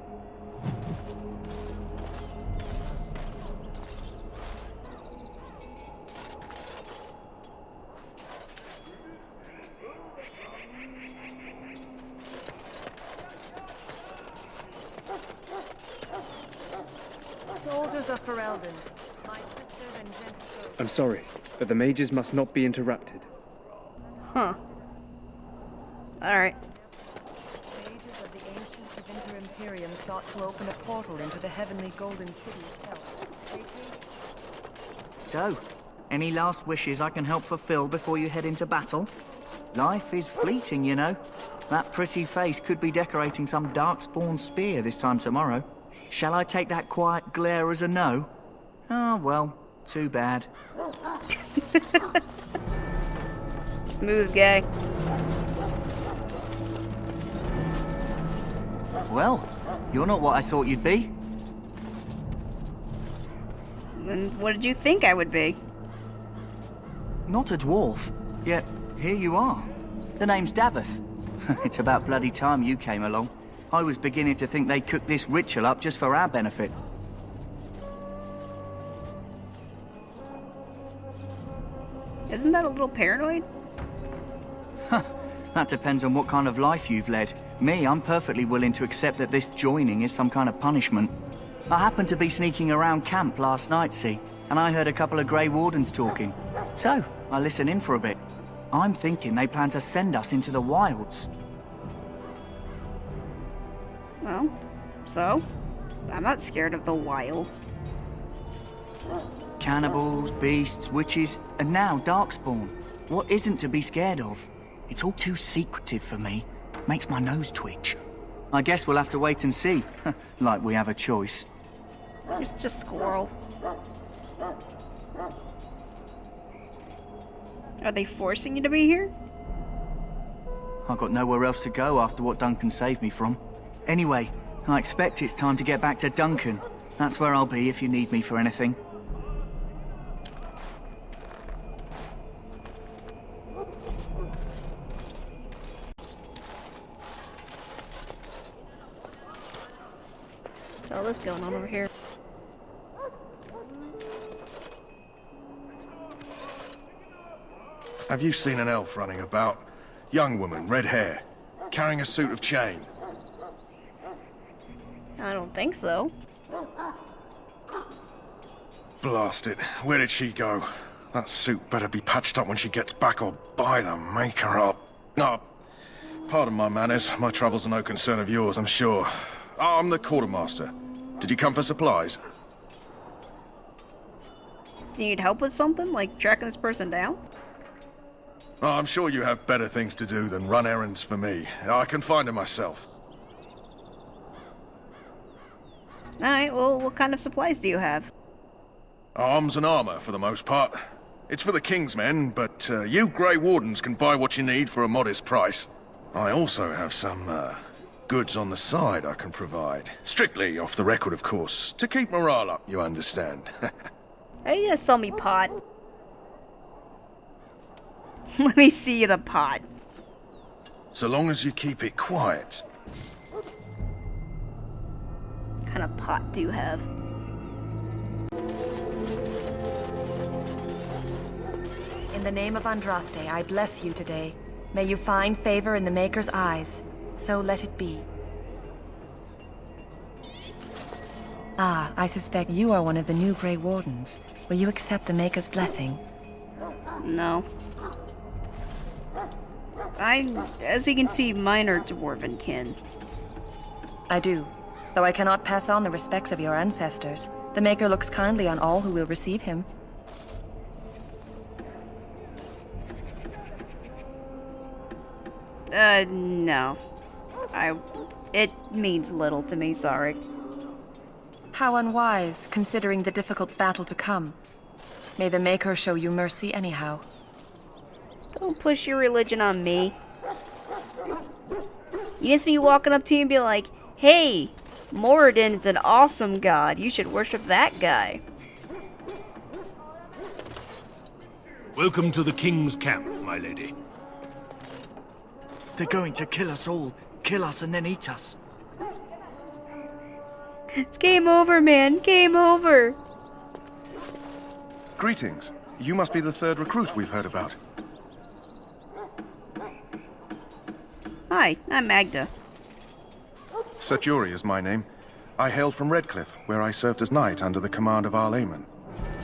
[SPEAKER 16] Soldiers of Ferelden, my sisters and gentlefolk.
[SPEAKER 12] I'm sorry, but the mages must not be interrupted.
[SPEAKER 2] Huh. Alright.
[SPEAKER 16] Mages of the ancient Tevinter Imperium sought to open a portal into the heavenly Golden City itself.
[SPEAKER 19] So, any last wishes I can help fulfill before you head into battle? Life is fleeting, you know. That pretty face could be decorating some darkspawn spear this time tomorrow. Shall I take that quiet glare as a no? Oh, well, too bad.
[SPEAKER 2] Smooth guy.
[SPEAKER 19] Well, you're not what I thought you'd be.
[SPEAKER 2] And what did you think I would be?
[SPEAKER 19] Not a dwarf, yet here you are. The name's Davith. It's about bloody time you came along. I was beginning to think they cooked this ritual up just for our benefit.
[SPEAKER 2] Isn't that a little paranoid?
[SPEAKER 19] That depends on what kind of life you've led. Me, I'm perfectly willing to accept that this joining is some kind of punishment. I happened to be sneaking around camp last night, see, and I heard a couple of Grey Wardens talking. So, I listened in for a bit. I'm thinking they plan to send us into the wilds.
[SPEAKER 2] Well, so? I'm not scared of the wilds.
[SPEAKER 19] Cannibals, beasts, witches, and now Darkspawn. What isn't to be scared of? It's all too secretive for me. Makes my nose twitch. I guess we'll have to wait and see. Like we have a choice.
[SPEAKER 2] There's just squirrel. Are they forcing you to be here?
[SPEAKER 19] I've got nowhere else to go after what Duncan saved me from. Anyway, I expect it's time to get back to Duncan. That's where I'll be if you need me for anything.
[SPEAKER 2] What's all this going on over here?
[SPEAKER 15] Have you seen an elf running about? Young woman, red hair, carrying a suit of chain.
[SPEAKER 2] I don't think so.
[SPEAKER 15] Blast it. Where did she go? That suit better be patched up when she gets back or by the maker up. Oh, pardon my manners. My troubles are no concern of yours, I'm sure. I'm the quartermaster. Did you come for supplies?
[SPEAKER 2] Do you need help with something, like tracking this person down?
[SPEAKER 15] Oh, I'm sure you have better things to do than run errands for me. I can find her myself.
[SPEAKER 2] Alright, well, what kind of supplies do you have?
[SPEAKER 15] Arms and armor, for the most part. It's for the King's men, but you Grey Wardens can buy what you need for a modest price. I also have some, goods on the side I can provide. Strictly off the record, of course. To keep morale up, you understand.
[SPEAKER 2] Are you gonna sell me pot? Let me see the pot.
[SPEAKER 15] So long as you keep it quiet.
[SPEAKER 2] What kind of pot do you have?
[SPEAKER 16] In the name of Andraste, I bless you today. May you find favor in the Maker's eyes. So let it be. Ah, I suspect you are one of the new Grey Wardens. Will you accept the Maker's blessing?
[SPEAKER 2] No. As you can see, mine are dwarven kin.
[SPEAKER 16] I do. Though I cannot pass on the respects of your ancestors, the Maker looks kindly on all who will receive him.
[SPEAKER 2] No. It means little to me, sorry.
[SPEAKER 16] How unwise, considering the difficult battle to come. May the Maker show you mercy anyhow.
[SPEAKER 2] Don't push your religion on me. You need me walking up to you and be like, hey, Moradin is an awesome god. You should worship that guy.
[SPEAKER 5] Welcome to the King's camp, my lady.
[SPEAKER 19] They're going to kill us all. Kill us and then eat us.
[SPEAKER 2] It's game over, man. Game over.
[SPEAKER 15] Greetings. You must be the third recruit we've heard about.
[SPEAKER 2] Hi, I'm Magda.
[SPEAKER 15] Serturi is my name. I hail from Redcliffe, where I served as knight under the command of Arl Eamon.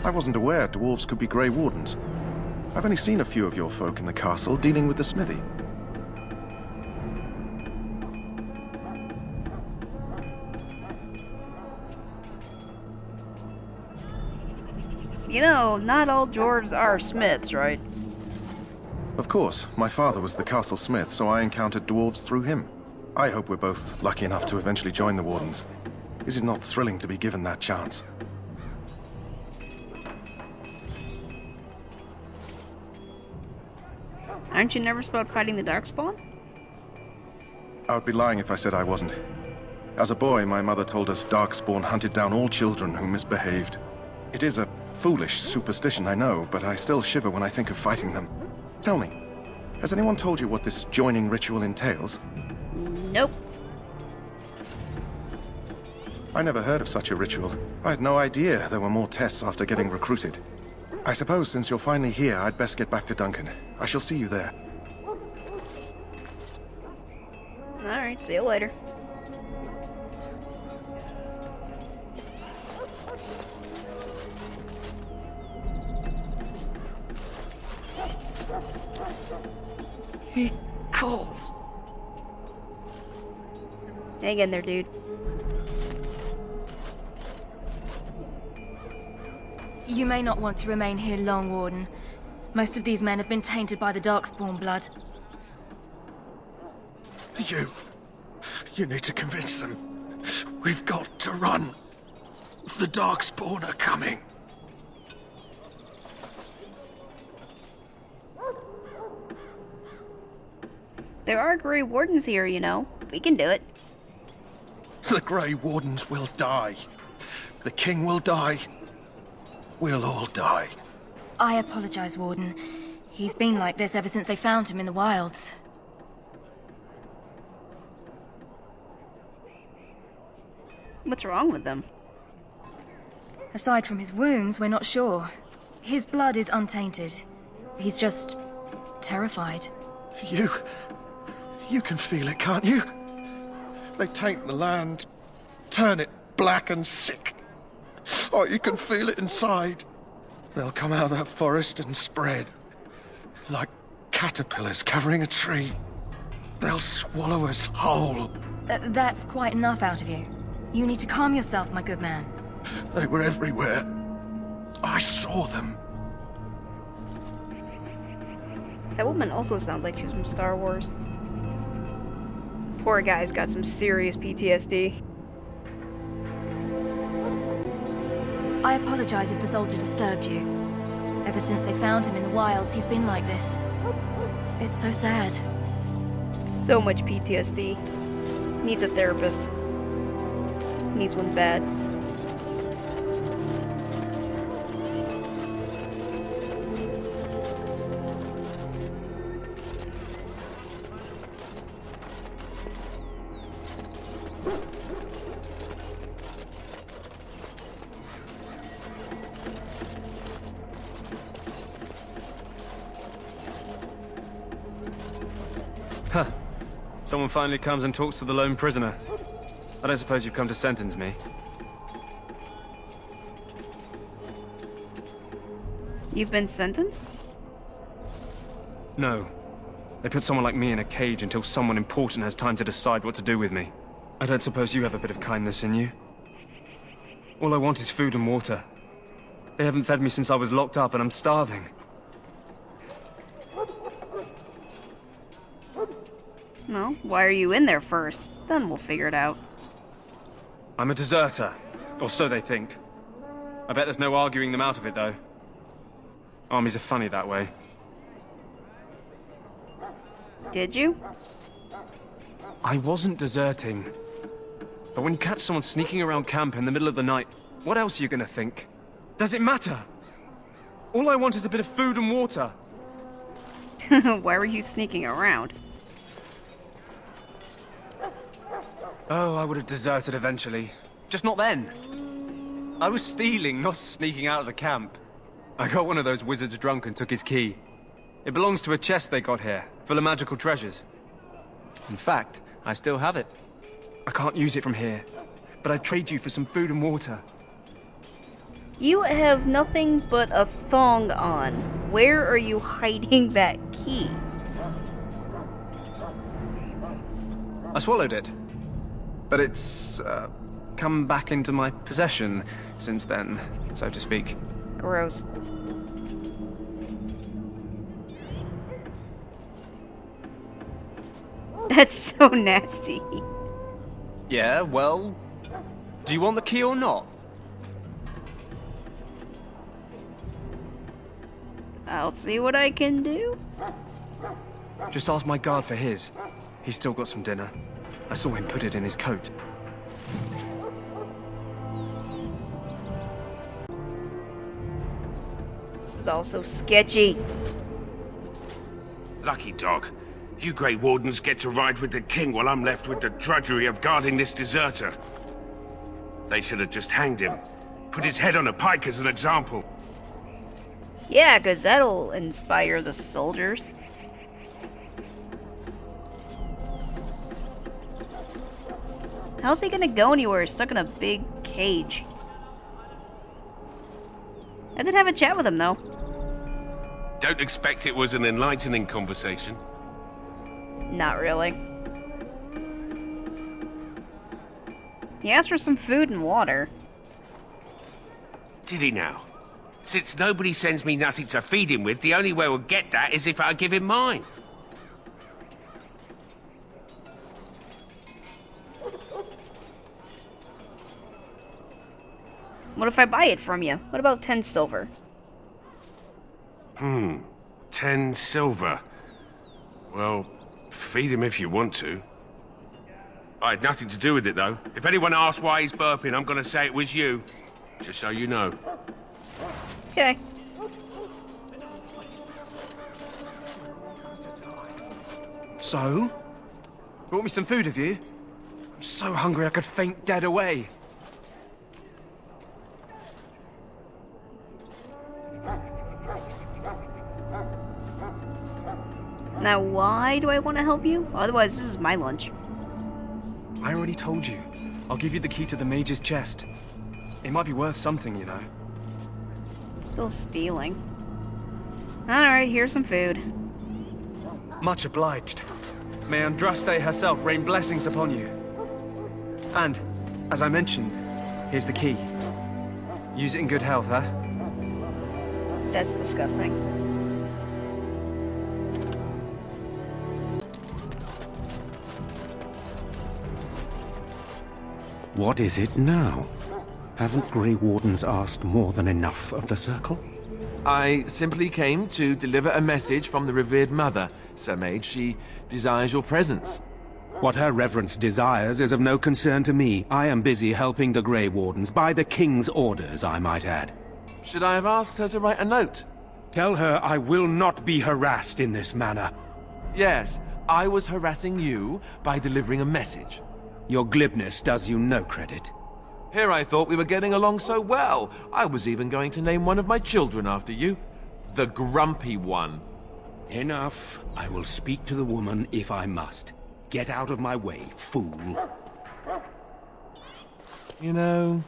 [SPEAKER 15] I wasn't aware dwarves could be Grey Wardens. I've only seen a few of your folk in the castle dealing with the smithy.
[SPEAKER 2] You know, not all dwarves are smiths, right?
[SPEAKER 15] Of course. My father was the castle smith, so I encountered dwarves through him. I hope we're both lucky enough to eventually join the Wardens. Is it not thrilling to be given that chance?
[SPEAKER 2] Aren't you nervous about fighting the Darkspawn?
[SPEAKER 15] I would be lying if I said I wasn't.
[SPEAKER 20] As a boy, my mother told us Darkspawn hunted down all children who misbehaved. It is a foolish superstition, I know, but I still shiver when I think of fighting them. Tell me, has anyone told you what this joining ritual entails?
[SPEAKER 2] Nope.
[SPEAKER 20] I never heard of such a ritual. I had no idea there were more tests after getting recruited. I suppose since you're finally here, I'd best get back to Duncan. I shall see you there.
[SPEAKER 2] Alright, see you later.
[SPEAKER 19] He calls.
[SPEAKER 2] Hang in there, dude.
[SPEAKER 21] You may not want to remain here long, Warden. Most of these men have been tainted by the Darkspawn blood.
[SPEAKER 15] You need to convince them. We've got to run. The Darkspawn are coming.
[SPEAKER 2] There are Grey Wardens here, you know. We can do it.
[SPEAKER 15] The Grey Wardens will die. The King will die. We'll all die.
[SPEAKER 21] I apologize, Warden. He's been like this ever since they found him in the wilds.
[SPEAKER 2] What's wrong with them?
[SPEAKER 21] Aside from his wounds, we're not sure. His blood is untainted. He's just terrified.
[SPEAKER 15] You can feel it, can't you? They taint the land, turn it black and sick. Oh, you can feel it inside. They'll come out of that forest and spread. Like caterpillars covering a tree. They'll swallow us whole.
[SPEAKER 21] That's quite enough out of you. You need to calm yourself, my good man.
[SPEAKER 15] They were everywhere. I saw them.
[SPEAKER 2] That woman also sounds like she's from Star Wars. Poor guy's got some serious PTSD.
[SPEAKER 21] I apologize if the soldier disturbed you. Ever since they found him in the wilds, he's been like this. It's so sad.
[SPEAKER 2] So much PTSD. Needs a therapist. Needs one bad.
[SPEAKER 22] Huh. Someone finally comes and talks to the lone prisoner. I don't suppose you've come to sentence me.
[SPEAKER 2] You've been sentenced?
[SPEAKER 22] No. They put someone like me in a cage until someone important has time to decide what to do with me. I don't suppose you have a bit of kindness in you? All I want is food and water. They haven't fed me since I was locked up and I'm starving.
[SPEAKER 2] No, why are you in there first? Then we'll figure it out.
[SPEAKER 22] I'm a deserter. Or so they think. I bet there's no arguing them out of it, though. Armies are funny that way.
[SPEAKER 2] Did you?
[SPEAKER 22] I wasn't deserting. But when you catch someone sneaking around camp in the middle of the night, what else are you gonna think? Does it matter? All I want is a bit of food and water.
[SPEAKER 2] Why were you sneaking around?
[SPEAKER 22] Oh, I would have deserted eventually. Just not then. I was stealing, not sneaking out of the camp. I got one of those wizards drunk and took his key. It belongs to a chest they got here, full of magical treasures. In fact, I still have it. I can't use it from here, but I'd trade you for some food and water.
[SPEAKER 2] You have nothing but a thong on. Where are you hiding that key?
[SPEAKER 22] I swallowed it. But it's, come back into my possession since then, so to speak.
[SPEAKER 2] Gross. That's so nasty.
[SPEAKER 22] Yeah, well... Do you want the key or not?
[SPEAKER 2] I'll see what I can do.
[SPEAKER 22] Just ask my guard for his. He's still got some dinner. I saw him put it in his coat.
[SPEAKER 2] This is all so sketchy.
[SPEAKER 4] Lucky dog. You Grey Wardens get to ride with the king while I'm left with the drudgery of guarding this deserter. They should have just hanged him. Put his head on a pike as an example.
[SPEAKER 2] Yeah, because that'll inspire the soldiers. How's he gonna go anywhere stuck in a big cage? I did have a chat with him, though.
[SPEAKER 4] Don't expect it was an enlightening conversation.
[SPEAKER 2] Not really. He asked for some food and water.
[SPEAKER 4] Did he now? Since nobody sends me nothing to feed him with, the only way we'll get that is if I give him mine.
[SPEAKER 2] What if I buy it from you? What about 10 silver?
[SPEAKER 4] 10 silver. Well, feed him if you want to. I had nothing to do with it, though. If anyone asks why he's burping, I'm gonna say it was you. Just so you know.
[SPEAKER 2] Okay.
[SPEAKER 22] So? Brought me some food, have you? I'm so hungry I could faint dead away.
[SPEAKER 2] Now, why do I want to help you? Otherwise, this is my lunch.
[SPEAKER 22] I already told you. I'll give you the key to the mage's chest. It might be worth something, you know.
[SPEAKER 2] Still stealing. Alright, here's some food.
[SPEAKER 22] Much obliged. May Andraste herself rain blessings upon you. And, as I mentioned, here's the key. Use it in good health, huh?
[SPEAKER 2] That's disgusting.
[SPEAKER 9] What is it now? Haven't Grey Wardens asked more than enough of the Circle?
[SPEAKER 5] I simply came to deliver a message from the revered mother, Sir Mage. She desires your presence.
[SPEAKER 9] What her reverence desires is of no concern to me. I am busy helping the Grey Wardens, by the King's orders, I might add.
[SPEAKER 5] Should I have asked her to write a note?
[SPEAKER 9] Tell her I will not be harassed in this manner.
[SPEAKER 5] Yes, I was harassing you by delivering a message.
[SPEAKER 9] Your glibness does you no credit.
[SPEAKER 5] Here I thought we were getting along so well. I was even going to name one of my children after you. The Grumpy One.
[SPEAKER 9] Enough. I will speak to the woman if I must. Get out of my way, fool.
[SPEAKER 5] You know,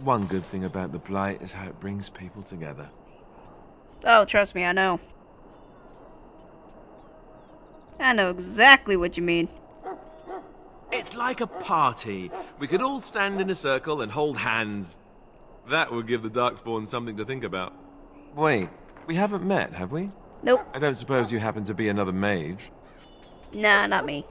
[SPEAKER 5] one good thing about the Blight is how it brings people together.
[SPEAKER 2] Oh, trust me, I know. I know exactly what you mean.
[SPEAKER 5] It's like a party. We could all stand in a circle and hold hands. That would give the Darkspawn something to think about. Wait, we haven't met, have we?
[SPEAKER 2] Nope.
[SPEAKER 5] I don't suppose you happen to be another mage?
[SPEAKER 2] Nah, not me.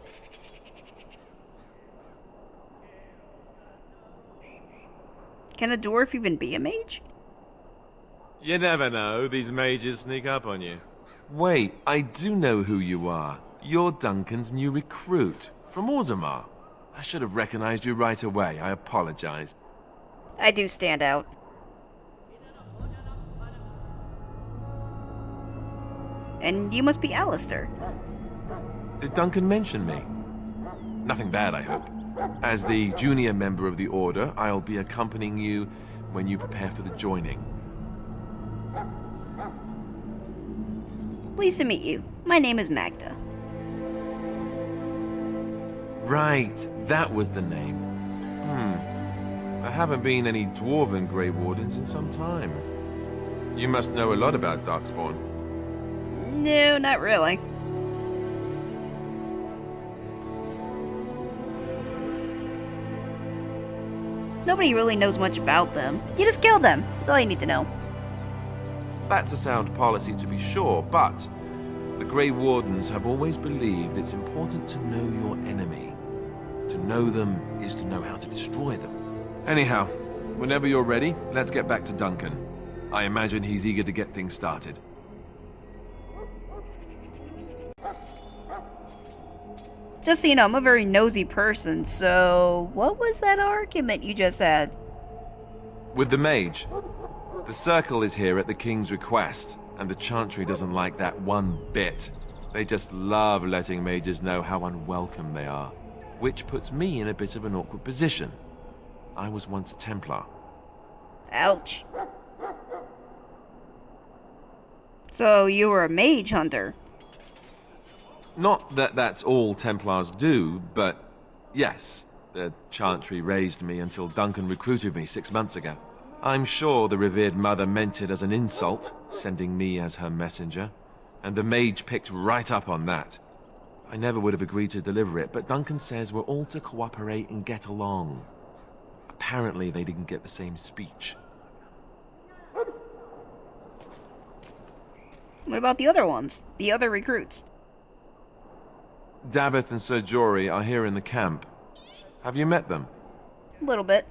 [SPEAKER 2] Can a dwarf even be a mage?
[SPEAKER 5] You never know. These mages sneak up on you. Wait, I do know who you are. You're Duncan's new recruit. From Orzammar. I should have recognized you right away. I apologize.
[SPEAKER 2] I do stand out. And you must be Alistair.
[SPEAKER 5] Did Duncan mention me? Nothing bad, I hope. As the junior member of the Order, I'll be accompanying you when you prepare for the joining.
[SPEAKER 2] Pleased to meet you. My name is Magda.
[SPEAKER 5] Right, that was the name. I haven't been any Dwarven Grey Wardens in some time. You must know a lot about Darkspawn.
[SPEAKER 2] No, not really. Nobody really knows much about them. You just kill them. That's all you need to know.
[SPEAKER 5] That's a sound policy to be sure, but the Grey Wardens have always believed it's important to know your enemy. To know them is to know how to destroy them. Anyhow, whenever you're ready, let's get back to Duncan. I imagine he's eager to get things started.
[SPEAKER 2] Just so you know, I'm a very nosy person, so what was that argument you just had?
[SPEAKER 5] With the mage?
[SPEAKER 1] The Circle is here at the King's request, and the Chantry doesn't like that one bit. They just love letting mages know how unwelcome they are, which puts me in a bit of an awkward position. I was once a Templar.
[SPEAKER 2] Ouch. So you were a mage hunter?
[SPEAKER 1] Not that that's all Templars do, but yes. The Chantry raised me until Duncan recruited me 6 months ago. I'm sure the revered mother meant it as an insult, sending me as her messenger, and the mage picked right up on that. I never would have agreed to deliver it, but Duncan says we're all to cooperate and get along. Apparently they didn't get the same speech.
[SPEAKER 2] What about the other ones? The other recruits?
[SPEAKER 1] Davith and Sir Jory are here in the camp. Have you met them?
[SPEAKER 2] A little bit.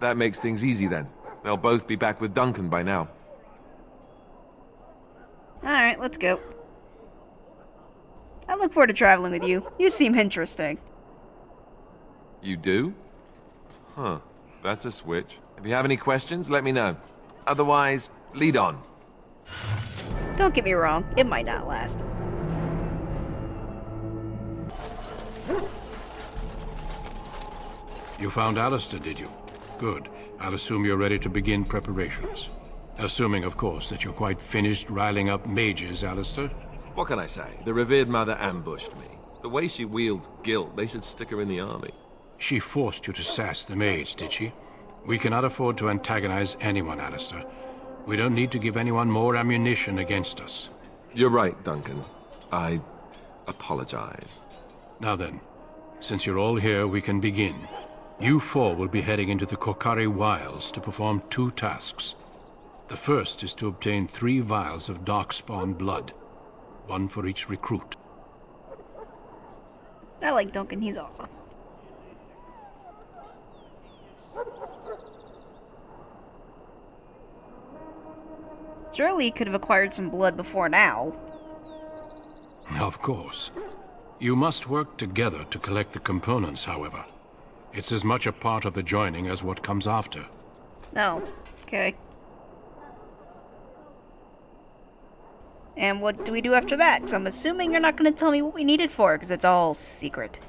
[SPEAKER 1] That makes things easy then. They'll both be back with Duncan by now.
[SPEAKER 2] Alright, let's go. I look forward to traveling with you. You seem interesting.
[SPEAKER 1] You do? Huh. That's a switch. If you have any questions, let me know. Otherwise, lead on.
[SPEAKER 2] Don't get me wrong, it might not last.
[SPEAKER 11] You found Alistair, did you? Good. I'll assume you're ready to begin preparations. Assuming, of course, that you're quite finished riling up mages, Alistair.
[SPEAKER 1] What can I say? The revered mother ambushed me. The way she wields guilt, they should stick her in the army.
[SPEAKER 11] She forced you to sass the mage, did she? We cannot afford to antagonize anyone, Alistair. We don't need to give anyone more ammunition against us.
[SPEAKER 1] You're right, Duncan. I apologize.
[SPEAKER 11] Now then, since you're all here, we can begin. You four will be heading into the Kokari Wilds to perform 2 tasks. The first is to obtain 3 vials of Darkspawn blood. 1 for each recruit.
[SPEAKER 2] I like Duncan, he's awesome. Surely he could have acquired some blood before now.
[SPEAKER 11] Of course. You must work together to collect the components, however. It's as much a part of the joining as what comes after.
[SPEAKER 2] Oh, okay. And what do we do after that? Because I'm assuming you're not going to tell me what we need it for, because it's all secret.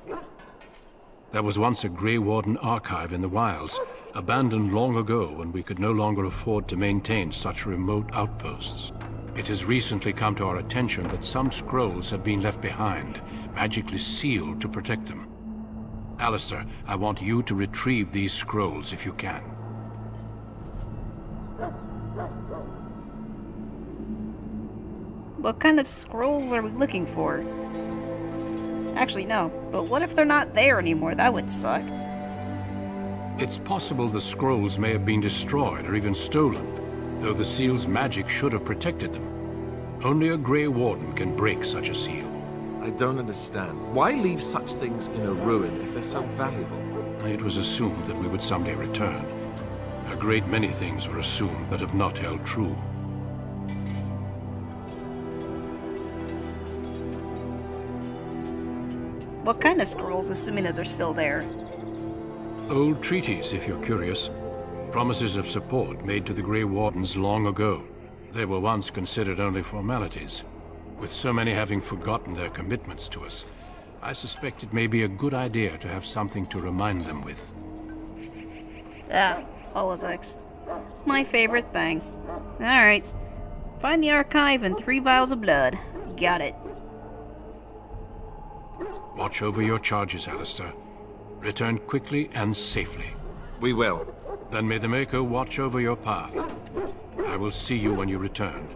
[SPEAKER 11] There was once a Grey Warden archive in the wilds, abandoned long ago when we could no longer afford to maintain such remote outposts. It has recently come to our attention that some scrolls have been left behind, magically sealed to protect them. Alistair, I want you to retrieve these scrolls if you can.
[SPEAKER 2] What kind of scrolls are we looking for? Actually, no. But what if they're not there anymore? That would suck.
[SPEAKER 11] It's possible the scrolls may have been destroyed or even stolen, though the seal's magic should have protected them. Only a Grey Warden can break such a seal.
[SPEAKER 1] I don't understand. Why leave such things in a ruin if they're so valuable?
[SPEAKER 11] It was assumed that we would someday return. A great many things were assumed that have not held true.
[SPEAKER 2] What kind of scrolls, assuming that they're still there?
[SPEAKER 11] Old treaties, if you're curious. Promises of support made to the Grey Wardens long ago. They were once considered only formalities. With so many having forgotten their commitments to us, I suspect it may be a good idea to have something to remind them with.
[SPEAKER 2] Ah, politics. My favorite thing. Alright. Find the archive and 3 vials of blood. Got it.
[SPEAKER 11] Watch over your charges, Alistair. Return quickly and safely.
[SPEAKER 1] We will.
[SPEAKER 11] Then may the Maker watch over your path. I will see you when you return.